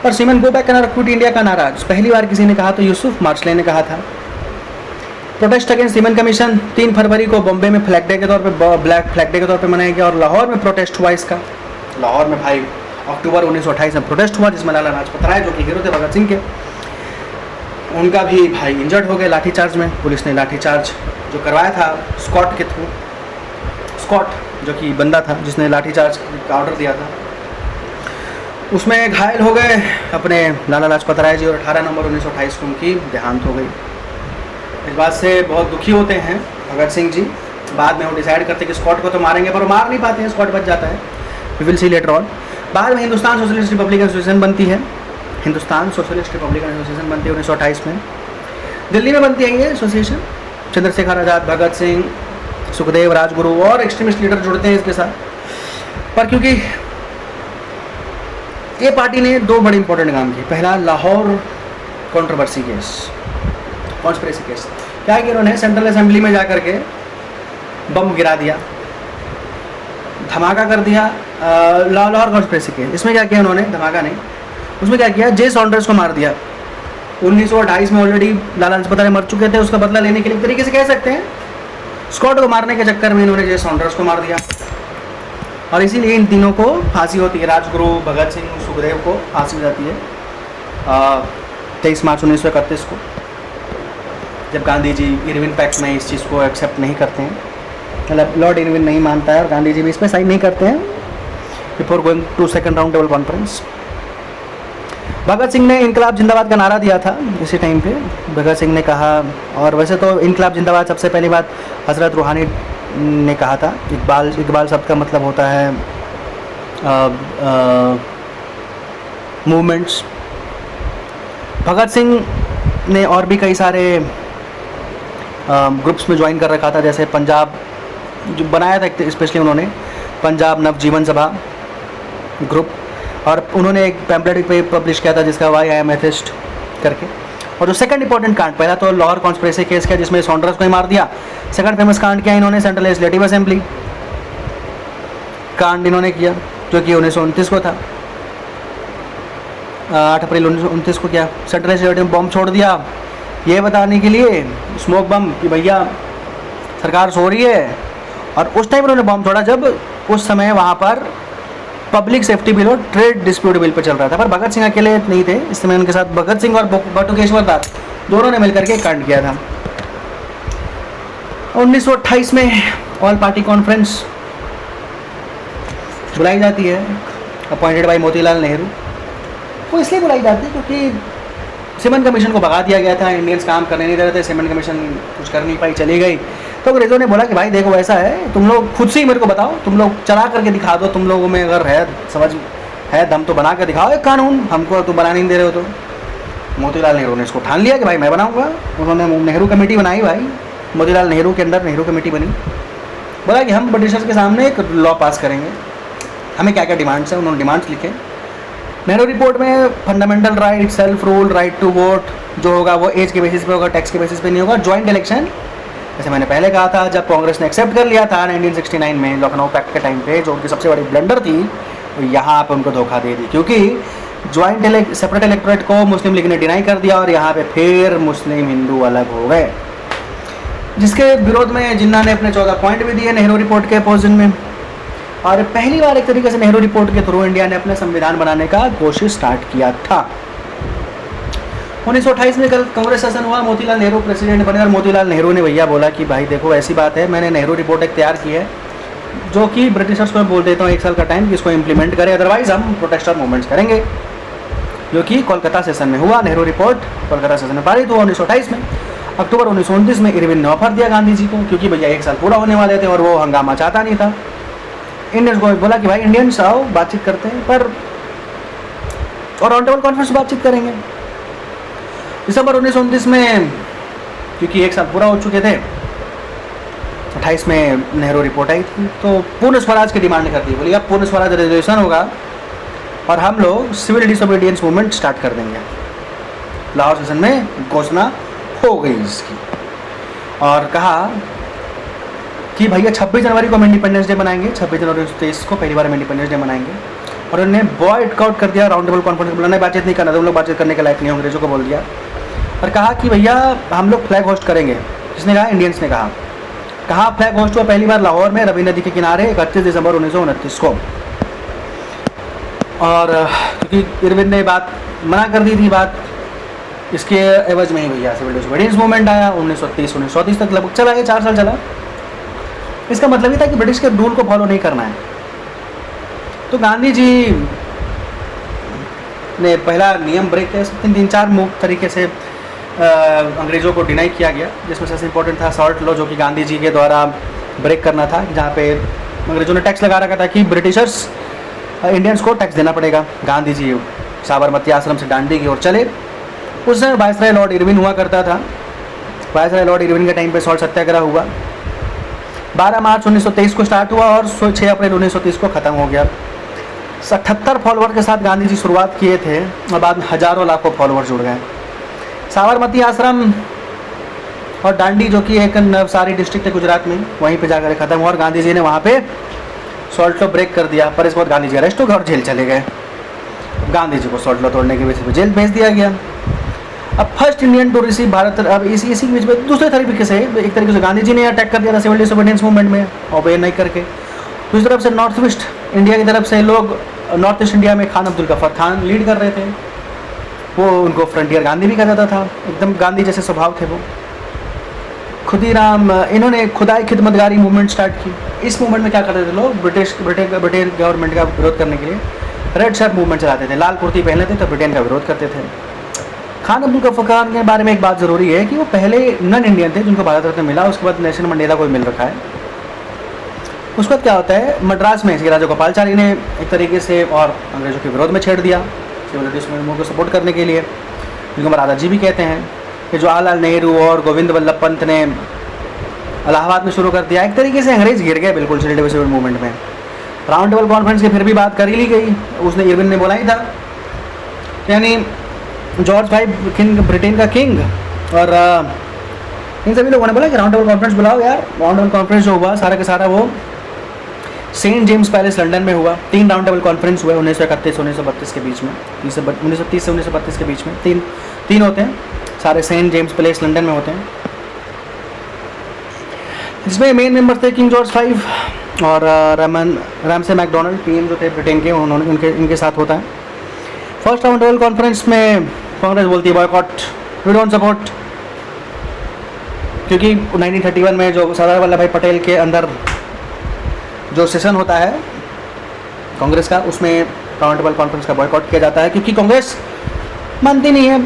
और सीमन गो बैक का नारा, क्विट इंडिया का नारा पहली बार किसी ने कहा तो यूसुफ मार्शले ने कहा था। प्रोटेस्ट अगेंस्ट सीमन कमीशन 3 फरवरी को बॉम्बे में फ्लैग डे के तौर पे, ब्लैक फ्लैग डे के तौर पे मनाया गया, और लाहौर में प्रोटेस्ट हुआ इसका। लाहौर में भाई अक्टूबर 1928 में प्रोटेस्ट हुआ, जिसमें लाला लाजपत राय जो कि हीरो थे भगत सिंह के, उनका भी भाई इंजर्ड हो गए लाठीचार्ज में। पुलिस ने लाठीचार्ज जो करवाया था स्कॉट के थ्रू, स्कॉट जो कि बंदा था जिसने लाठीचार्ज का ऑर्डर दिया था, उसमें घायल हो गए अपने लाला लाजपत राय जी, और 18 नवंबर 1928 को उनकी देहांत हो गई। इस बात से बहुत दुखी होते हैं भगत सिंह जी। बाद में वो डिसाइड करते कि स्कॉट को तो मारेंगे, पर वो मार नहीं पाते हैं, स्कॉट बच जाता है। We will see later on. बाद में हिंदुस्तान सोशलिस्ट रिपब्लिकन एसोसिएशन बनती है, हिंदुस्तान सोशलिस्ट रिपब्लिकन एसोसिएशन बनती है 1928 में। दिल्ली में बनती है ये एसोसिएशन। चंद्रशेखर आज़ाद, भगत सिंह, सुखदेव, राजगुरु और एक्सट्रीमिस्ट लीडर जुड़ते हैं इसके साथ। पर क्योंकि ये पार्टी ने 2 बड़े इंपॉर्टेंट काम किए। पहला, Lahore controversy case, conspiracy case. क्या कि उन्होंने सेंट्रल असेंबली में जा करके बम गिरा दिया, धमाका कर दिया। लाहौर कॉन्स्पिरेसी केस, इसमें क्या किया उन्होंने, धमाका नहीं, उसमें क्या किया, जे सॉन्डर्स को मार दिया। 1928 में ऑलरेडी लाला लाजपत राय मर चुके थे, उसका बदला लेने के लिए एक तरीके से कह सकते हैं स्कॉट को मारने के चक्कर में इन्होंने जे सॉन्डर्स को मार दिया, और इसीलिए इन तीनों को फांसी होती है। राजगुरु, भगत सिंह, सुखदेव को फांसी हो जाती है 23 मार्च 1931 को, जब गांधी जी इरविन पैक्ट में इस चीज़ को एक्सेप्ट नहीं करते हैं, मतलब लॉर्ड इरविन नहीं मानता है और गांधी जी भी इस पर साइन नहीं करते हैं before going to second round table conference. Bhagat Singh ने इनकलाब जिंदाबाद का नारा दिया था इसी टाइम पे। भगत सिंह ने कहा, और वैसे तो इनकलाब जिंदाबाद सबसे पहली बात हज़रत रूहानी ने कहा था। इकबाल शब्द का मतलब होता है मूवमेंट्स। भगत सिंह ने और भी कई सारे ग्रुप्स में ज्वाइन कर रखा था, जैसे पंजाब जो बनाया था स्पेशली उन्होंने, पंजाब नवजीवन सभा ग्रुप, और उन्होंने एक पैम्पलेट पे पब्लिश किया था जिसका वाई आई एम एथिस्ट करके। और जो सेकंड इंपॉर्टेंट कांड, पहला तो लाहौर कॉन्स्पिरेसी केस किया जिसमें सॉन्डर्स को ही मार दिया। सेकंड फेमस कांड किया इन्होंने सेंट्रल लेजिस्लेटिव असेंबली कांड इन्होंने किया, जो कि 1929 को था। 8 अप्रैल 1929 को किया। सेंट्रल लेजिस्लेटिव बम छोड़ दिया ये बताने के लिए, स्मोक बम, कि भैया सरकार सो रही है। और उस टाइम उन्होंने बम छोड़ा जब उस समय वहाँ पर पब्लिक सेफ्टी बिल और ट्रेड डिस्प्यूट बिल पर चल रहा था। पर भगत सिंह अकेले नहीं थे इस समय, उनके साथ भगत सिंह और बटुकेश्वर दास दोनों ने मिलकर के कांड किया था। 1928 में ऑल पार्टी कॉन्फ्रेंस बुलाई जाती है, अपॉइंटेड बाय मोतीलाल नेहरू। वो इसलिए बुलाई जाती है क्योंकि सीमन कमीशन को भगा दिया गया था, इंडियंस काम करने नहीं दे रहे थे, सीमन कमीशन कुछ कर नहीं पाई, चली गई। तो अंग्रेज़ों ने बोला कि भाई देखो ऐसा है, तुम लोग खुद से ही मेरे को बताओ, तुम लोग चला करके दिखा दो, तुम लोगों में अगर है समझ है दम तो बना कर दिखाओ एक कानून, हमको तो बना नहीं दे रहे हो। तो मोतीलाल नेहरू ने इसको ठान लिया कि भाई मैं बनाऊंगा। उन्होंने नेहरू कमेटी बनाई, भाई मोतीलाल नेहरू के अंडर नेहरू कमेटी बनी। बोला कि हम ब्रिटिशर्स के सामने एक लॉ पास करेंगे, हमें क्या क्या डिमांड्स हैं, उन्होंने डिमांड्स लिखे। नेहरू रिपोर्ट में fundamental right, self rule, right to vote जो होगा वो एज के बेसिस पे होगा, टैक्स के बेसिस पे नहीं होगा, जॉइंट इलेक्शन जैसे मैंने पहले कहा था, जब कांग्रेस ने एक्सेप्ट कर लिया था 1969 में लखनऊ पैक्ट के टाइम पे, जो उनकी सबसे बड़ी ब्लंडर थी, तो यहाँ पे उनको धोखा दे दी, क्योंकि ज्वाइंट सेपरेट इलेक्टोरेट को मुस्लिम लीग ने डिनाई कर दिया और यहाँ पे फिर मुस्लिम हिंदू अलग हो गए, जिसके विरोध में जिन्ना ने अपने 14 पॉइंट भी दिए नेहरू रिपोर्ट के अपोजिशन में। और पहली बार एक तरीके से नेहरू रिपोर्ट के थ्रू इंडिया ने अपना संविधान बनाने का कोशिश स्टार्ट किया था। 1928 में कल कांग्रेस शासन हुआ, मोतीलाल नेहरू प्रेसिडेंट बने और मोतीलाल नेहरू ने भैया बोला कि भाई देखो ऐसी बात है, मैंने नेहरू रिपोर्ट एक तैयार की है, जो कि ब्रिटिशर्स को बोल देता हूँ 1 साल का टाइम कि इसको इम्प्लीमेंट करें, अदरवाइज हम प्रोटेस्ट मूवमेंट्स करेंगे, जो कि कोलकाता सेशन में हुआ। नेहरू रिपोर्ट कोलकाता सेशन में पारित हुआ 1928 में। अक्टूबर 1929 में इरविन ने ऑफर दिया गांधी जी को, क्योंकि भैया 1 साल पूरा होने वाले थे और वो हंगामा चाहता नहीं था। इंडियंस को बोला कि भाई इंडियंस आओ बातचीत करते हैं, पर और राउंड टेबल कॉन्फ्रेंस बातचीत करेंगे। दिसंबर 1929 में, क्योंकि 1 साल पूरा हो चुके थे, 28 में नेहरू रिपोर्ट आई थी, तो पूर्ण स्वराज की डिमांड कर दी। बोली अब पूर्ण स्वराज रेजोल्यूशन होगा और हम लोग सिविल डिसोबीडियंस मूवमेंट स्टार्ट कर देंगे। लाहौर सेशन में घोषणा हो गई इसकी, और कहा कि भैया 26 जनवरी को हम इंडिपेंडेंस डे मनाएंगे, 26 जनवरी 1923 को पहली बार हम इंडिपेंडेंस डे मनाएंगे। और उन्होंने बॉयकआउट कर दिया राउंड टेबल कॉन्फ्रेंस, बुलाना बातचीत नहीं करना, तुम लोग बातचीत करने के लायक नहीं, अंग्रेजों को बोल दिया। और कहा कि भैया हम लोग फ्लैग होस्ट करेंगे। किसने कहा? इंडियंस ने कहा। कहाँ फ्लैग होस्ट हुआ? पहली बार लाहौर में रवि नदी के किनारे 31 दिसंबर 1929 को। और क्योंकि इरविन ने बात मना कर दी थी, बात इसके एवज में ही भैया सिविल डिसोबीडियंस मूवमेंट आया। 1930 तक लगभग चला, 4 साल चला। इसका मतलब ही था कि ब्रिटिश के रूल को फॉलो नहीं करना है। तो गांधी जी ने पहला नियम ब्रेक किया, 3-4 तरीके से अंग्रेज़ों को डिनाई किया गया, जिसमें सबसे इम्पोर्टेंट था सॉल्ट लॉ, जो कि गांधी जी के द्वारा ब्रेक करना था, जहाँ पे अंग्रेज़ों ने टैक्स लगा रखा था कि ब्रिटिशर्स इंडियंस को टैक्स देना पड़ेगा। गांधी जी साबरमती आश्रम से डांडी की ओर चले। उस समय वायसराय लॉर्ड इरविन हुआ करता था। वायसराय लॉर्ड इरविन के टाइम पे सॉल्ट सत्याग्रह हुआ। 12 मार्च 1923 को स्टार्ट हुआ और 6 अप्रैल 1930 को ख़त्म हो गया। 77 फॉलोअर के साथ गांधी जी शुरुआत किए थे और बाद में हज़ारों लाखों फॉलोअर जुड़ गए। साबरमती आश्रम और डांडी, जो कि एक नवसारी डिस्ट्रिक्ट है गुजरात में, वहीं पे जाकर ख़त्म हुआ और गांधी जी ने वहाँ पे सॉल्ट लॉ ब्रेक कर दिया। पर इस बार गांधी जी अरेस्ट हो गए और जेल चले गए। गांधी जी को सॉल्ट लॉ तोड़ने की वजह से जेल भेज दिया गया। अब first Indian to receive Bharat, अब इसी के बीच में दूसरे तरीके से, एक तरीके से गांधी जी ने अटैक कर दिया था सिविल डिसोबीडियंस मूवमेंट में, ओबे नहीं करके। दूसरी तरफ से नॉर्थ ईस्ट इंडिया की तरफ से लोग, नॉर्थ ईस्ट इंडिया में खान अब्दुल गफ्फार खान लीड कर रहे थे। वो उनको फ्रंटियर गांधी भी कहा जाता था, एकदम गांधी जैसे स्वभाव थे वो। खुदीराम, इन्होंने खुदाई खिदमतगारी मूवमेंट स्टार्ट की। इस मूवमेंट में क्या करते थे लोग? ब्रिटिश गवर्नमेंट का विरोध करने के लिए रेड शर्ट मूवमेंट चलाते थे, लाल कुर्ती पहन लेते तो ब्रिटेन का विरोध करते थे। खान अब्दुल गफ्फार खान के बारे में एक बात ज़रूरी है कि वो पहले नन इंडियन थे जिनको भारत रत्न मिला, उसके बाद नेल्सन मंडेला को मिल रखा है। उसके बाद क्या होता है, मद्रास में श्री राजागोपालाचारी ने एक तरीके से और अंग्रेज़ों के विरोध में छेड़ दिया सिविल डिसोबीडियंस को सपोर्ट करने के लिए, जिनको मराठा जी भी कहते हैं, कि जवाहरलाल नेहरू और गोविंद वल्लभ पंत ने इलाहाबाद में शुरू कर दिया। एक तरीके से अंग्रेज गिर गए बिल्कुल सिविल डिसोबीडियंस मूवमेंट में। राउंड टेबल कॉन्फ्रेंस की फिर भी बात कर ही ली गई, उसने इरविन ने बोला ही था, यानी जॉर्ज भाई किंग, ब्रिटेन का किंग, और इन सभी लोगों ने बोला कि राउंड टेबल कॉन्फ्रेंस बुलाओ यार। राउंड टेबल कॉन्फ्रेंस जो हुआ सारा के सारा वो सेंट जेम्स पैलेस लंदन में हुआ। 3 राउंड टेबल कॉन्फ्रेंस हुए 1931 से 1932 के बीच में, 1930 से 1932 के बीच में तीन होते हैं, सारे सेंट जेम्स पैलेस लंदन में होते हैं। इसमें मेन मेंबर थे किंग जॉर्ज 5 और रैमसे मैकडोनल्ड, पीएम जो थे ब्रिटेन के, उन्होंने इनके साथ होता है। फर्स्ट राउंड टेबल कॉन्फ्रेंस में कांग्रेस बोलती है बॉयकॉट, वी डोंट सपोर्ट, क्योंकि 1931 में जो सरदार वल्लभ भाई पटेल के अंदर जो सेशन होता है कांग्रेस का, उसमें राउंड टेबल कॉन्फ्रेंस का बॉयकॉट किया जाता है, क्योंकि कांग्रेस मानती नहीं है,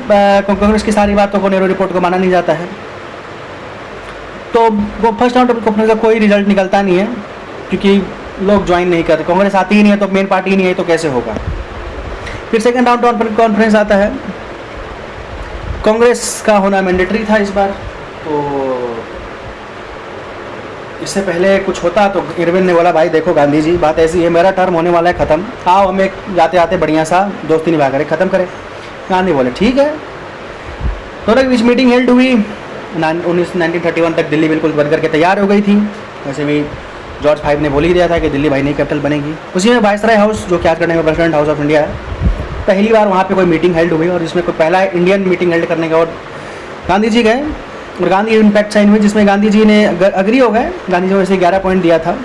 कांग्रेस की सारी बातों को, नेहरू रिपोर्ट को माना नहीं जाता है। तो वो फर्स्ट राउंड टेबल कॉन्फ्रेंस का कोई रिजल्ट निकलता नहीं है, क्योंकि लोग ज्वाइन नहीं करते, कांग्रेस आती ही नहीं है, तो मेन पार्टी ही नहीं है, तो कैसे होगा। फिर सेकेंड राउंड टेबल कॉन्फ्रेंस आता है, कांग्रेस का होना मैंडेटरी था इस बार। तो इससे पहले कुछ होता तो इरविन ने बोला भाई देखो गांधी जी, बात ऐसी है, मेरा टर्म होने वाला है ख़त्म, आओ हम एक जाते आते बढ़िया सा दोस्ती निभा करें, ख़त्म करें। गांधी बोले ठीक है। दोनों के बीच मीटिंग हेल्ड हुई 1931 तक दिल्ली बिल्कुल बन करके तैयार हो गई थी। वैसे भी जॉर्ज V ने बोल ही दिया था कि दिल्ली भाई नई कैपिटल बनेगी। उसी में वायसराय हाउस, जो कि आज करने में प्रेसिडेंट हाउस ऑफ इंडिया है, पहली बार वहाँ पे कोई मीटिंग हेल्ड हुई और जिसमें कोई पहला इंडियन मीटिंग हेल्ड करने का, और गांधी जी गए और गांधी इम्पैक्ट साइन हुई, जिसमें गांधी जी ने अग्री हो गए। गांधी जी ने वैसे 11 पॉइंट दिया था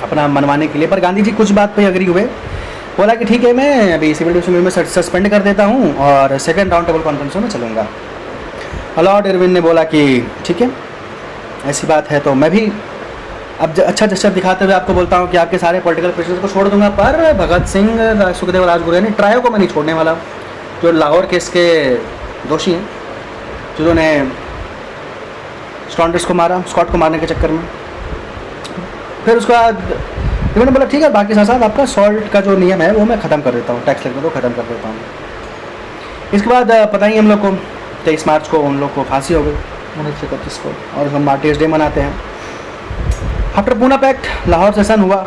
अपना मनवाने के लिए, पर गांधी जी कुछ बात पे अग्री हुए। बोला कि ठीक है, मैं अभी सिविल डिविजन में सस्पेंड कर देता हूँ और सेकेंड राउंड टेबल कॉन्फ्रेंस में चलूँगा। लॉर्ड इरविन ने बोला कि ठीक है, ऐसी बात है तो मैं भी अब अच्छा जस्टर दिखाते हुए आपको बोलता हूँ कि आपके सारे पॉलिटिकल प्रेशर्स को छोड़ दूंगा, पर भगत सिंह, सुखदेव, राजगुरु यानी ट्रायो को मैं नहीं छोड़ने वाला, जो लाहौर केस के दोषी हैं, जिन्होंने स्टॉन्डर्स को मारा, स्कॉट को मारने के चक्कर में। फिर उसके बाद इन्होंने बोला ठीक है, बाकी साथ साथ आपका सॉल्ट का जो नियम है वो मैं ख़त्म कर देता हूँ, टैक्स लगने को ख़त्म कर देता हूँ। इसके बाद पता ही हम लोग को 23 मार्च को उन लोग को फांसी हो गई 1931 को, और हम मार्टियर्स डे मनाते हैं। After Poona pact Lahore session हुआ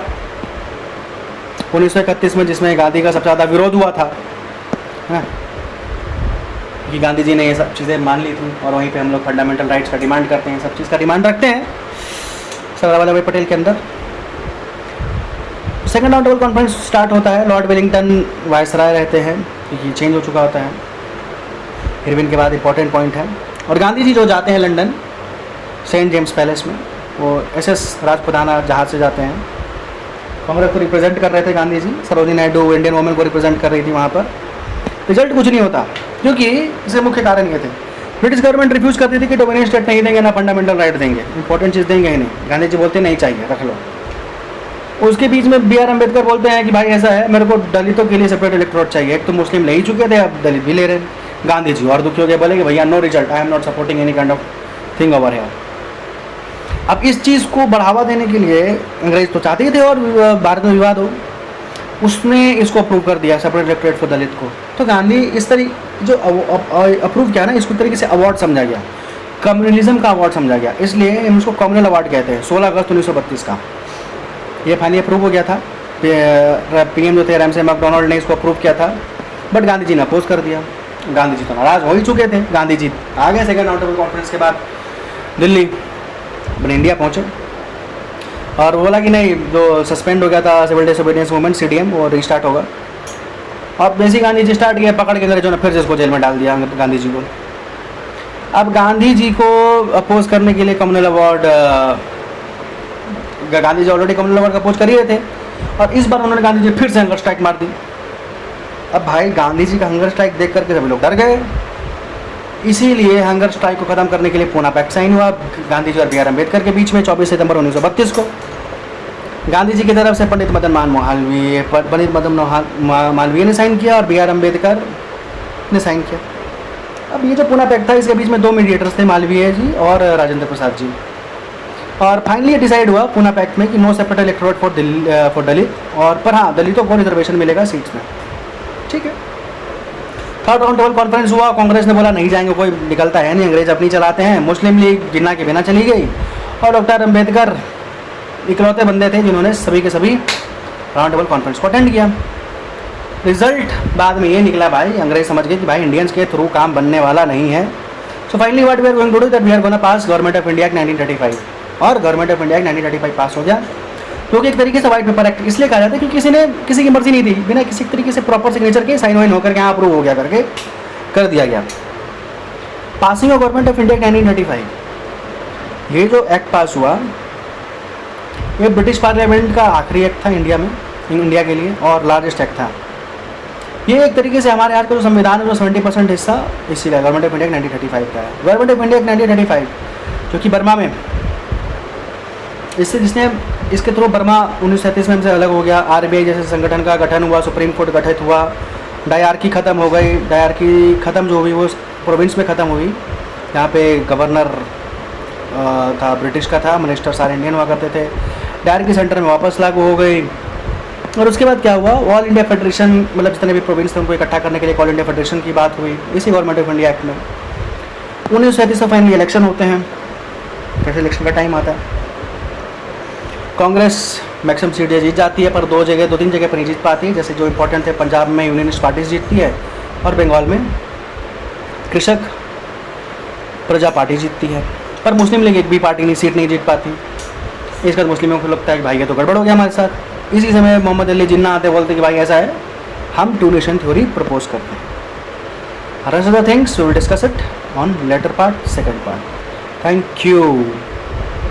1931 में, जिसमें गांधी का सबसे ज़्यादा विरोध हुआ था, है कि गांधी जी ने ये सब चीज़ें मान ली थी, और वहीं पे हम लोग फंडामेंटल राइट्स का डिमांड करते हैं, सब चीज़ का डिमांड रखते हैं सरदार वल्लभ भाई पटेल के अंदर। Second round table conference start होता है। लॉर्ड वेलिंगटन वायसराय रहते हैं, क्योंकि चेंज हो चुका होता है। इरविन के बाद इंपॉर्टेंट पॉइंट है, और गांधी जी जो जाते हैं लंदन सेंट जेम्स पैलेस में, वो SS राजपुताना जहाज से जाते हैं। कांग्रेस को रिप्रेजेंट कर रहे थे गांधी जी, सरोजिनी नायडू इंडियन वुमेन को रिप्रेजेंट कर रही थी वहाँ पर। रिजल्ट कुछ नहीं होता, क्योंकि इसके मुख्य कारण ये थे, ब्रिटिश गवर्नमेंट रिफ्यूज़ करती थी कि डोमिनियन स्टेट नहीं देंगे, ना फंडामेंटल राइट देंगे, इंपॉर्टेंट चीज़ देंगे ही नहीं। गांधी जी बोलते नहीं चाहिए, रख लो। उसके बीच में BR अम्बेडकर बोलते हैं कि भाई ऐसा है, मेरे को दलितों के लिए सेपरेट इलेक्टोरेट चाहिए। एक तो मुस्लिम ले ही चुके थे, अब दलित भी ले रहे हैं। गांधी जी और दुखी हो गए, बोले कि भैया no result, I am not supporting any kind of thing over here. अब इस चीज़ को बढ़ावा देने के लिए अंग्रेज तो चाहते ही थे और भारत में विवाद हो, उसने इसको अप्रूव कर दिया सेपरेट इलेक्टोरेट फॉर दलित को। तो गांधी इस तरीके जो अप्रूव किया ना, इसको तरीके से अवार्ड समझा गया, कम्युनलिज्म का अवार्ड समझा गया, इसलिए इसको कम्युनल अवार्ड कहते हैं। 16 अगस्त 1932 का ये फाइनली अप्रूव हो गया था। PM जो थे रैमसे मैकडोनाल्ड ने इसको अप्रूव किया था, बट गांधी जी ने अपोज कर दिया। गांधी जी तो नाराज़ हो ही चुके थे। गांधी जी आ गए सेकेंड राउंड टेबल कॉन्फ्रेंस के बाद दिल्ली, अपने इंडिया पहुँचे और बोला कि नहीं, जो सस्पेंड हो गया था सिविल डिसोबीडियंस मूवमेंट CDM, वो रिस्टार्ट होगा। अब जैसे गांधी जी स्टार्ट किया, पकड़ के अंग्रेजों ने फिर से इसको जेल में डाल दिया गांधी जी को। अब गांधी जी को अपोज करने के लिए communal award, Gandhi ji already communal award का अपोज कर ही रहे थे, और इस बार उन्होंने गांधी जी फिर से हंगर स्ट्राइक मार दी। अब भाई गांधी जी का हंगर स्ट्राइक देख करके सभी लोग डर गए, इसीलिए हंगर स्ट्राइक को ख़त्म करने के लिए पूना पैक्ट साइन हुआ गांधी जी और BR अम्बेडकर के बीच में 24 सितंबर 1932 को। गांधी जी की तरफ से पंडित मदन मालवीय ने साइन किया और BR अम्बेडकर ने साइन किया। अब ये जो पूना पैक्ट था, इसके बीच में 2 मीडिएटर्स थे, मालवीय जी और राजेंद्र प्रसाद जी, और फाइनली ये डिसाइड हुआ पूना पैक्ट में कि नो सेपरेट इलेक्टोरेट फॉर दलित, और पर हाँ दलितों को रिजर्वेशन मिलेगा सीट्स में। ठीक है, थर्ड राउंड टेबल कॉन्फ्रेंस हुआ। कांग्रेस ने बोला नहीं जाएंगे, कोई निकलता है नहीं, अंग्रेज अपनी चलाते हैं। मुस्लिम लीग गिना के बिना चली गई, और डॉक्टर अम्बेडकर इकलौते बंदे थे जिन्होंने सभी के सभी राउंड टेबल कॉन्फ्रेंस को अटेंड किया। रिजल्ट बाद में ये निकला भाई, अंग्रेज समझ गए कि भाई इंडियंस के थ्रू काम बनने वाला नहीं है। So finally what we are going to do that we are gonna pass government of India 1935, और गवर्नमेंट ऑफ इंडिया 1935 पास हो गया, क्योंकि एक तरीके से व्हाइट पेपर एक्ट इसलिए कहा जाता है क्योंकि किसी की मर्जी नहीं थी, बिना किसी तरीके से प्रॉपर सिग्नेचर के साइन वाइन होकर के यहाँ अप्रूव हो गया करके कर दिया गया। Passing of government of India 1935, ये जो एक्ट पास हुआ ये ब्रिटिश पार्लियामेंट का आखिरी एक्ट था इंडिया में, इंडिया के लिए, और लार्जेस्ट एक्ट था। ये एक तरीके से हमारे आज का जो संविधान है, जो 70% हिस्सा इसी का गवर्नमेंट ऑफ इंडिया 1935 का है। गवर्नमेंट ऑफ इंडिया 1935 जो कि बर्मा में, जिसने इसके थ्रू बर्मा 1937 में हमसे अलग हो गया। RBI जैसे संगठन का गठन हुआ, सुप्रीम कोर्ट गठित हुआ, डायरकी ख़त्म हो गई। डायरकी ख़त्म जो हुई वो प्रोविंस में ख़त्म हुई। यहाँ पे गवर्नर था ब्रिटिश का था, मिनिस्टर सारे इंडियन हुआ करते थे। डायरकी सेंटर में वापस लागू हो गई, और उसके बाद क्या हुआ, ऑल इंडिया फेडरेशन, मतलब जितने भी प्रोविंस थे उनको इकट्ठा करने के लिए ऑल इंडिया फेडरेशन की बात हुई इसी गवर्नमेंट ऑफ इंडिया एक्ट में। 1937 में फाइनली इलेक्शन होते हैं। कैसे इलेक्शन का टाइम आता है, कांग्रेस मैक्सिमम सीटें जीत जाती है, पर 2-3 जगह पर नहीं जीत पाती। जैसे जो इंपॉर्टेंट थे, पंजाब में यूनियनिस्ट पार्टी जीतती है, और बंगाल में कृषक प्रजा पार्टी जीतती है, पर मुस्लिम लीग एक भी पार्टी नहीं सीट नहीं जीत पाती। इसके बाद मुस्लिमों को लगता है कि भाई ये तो गड़बड़ हो गया हमारे साथ। इसी समय मोहम्मद अली जिन्ना आते बोलते कि भाई ऐसा है, हम टू नेशन थ्योरी प्रपोज करते हैं। rest of the things we will discuss it on later part, second part. Thank you.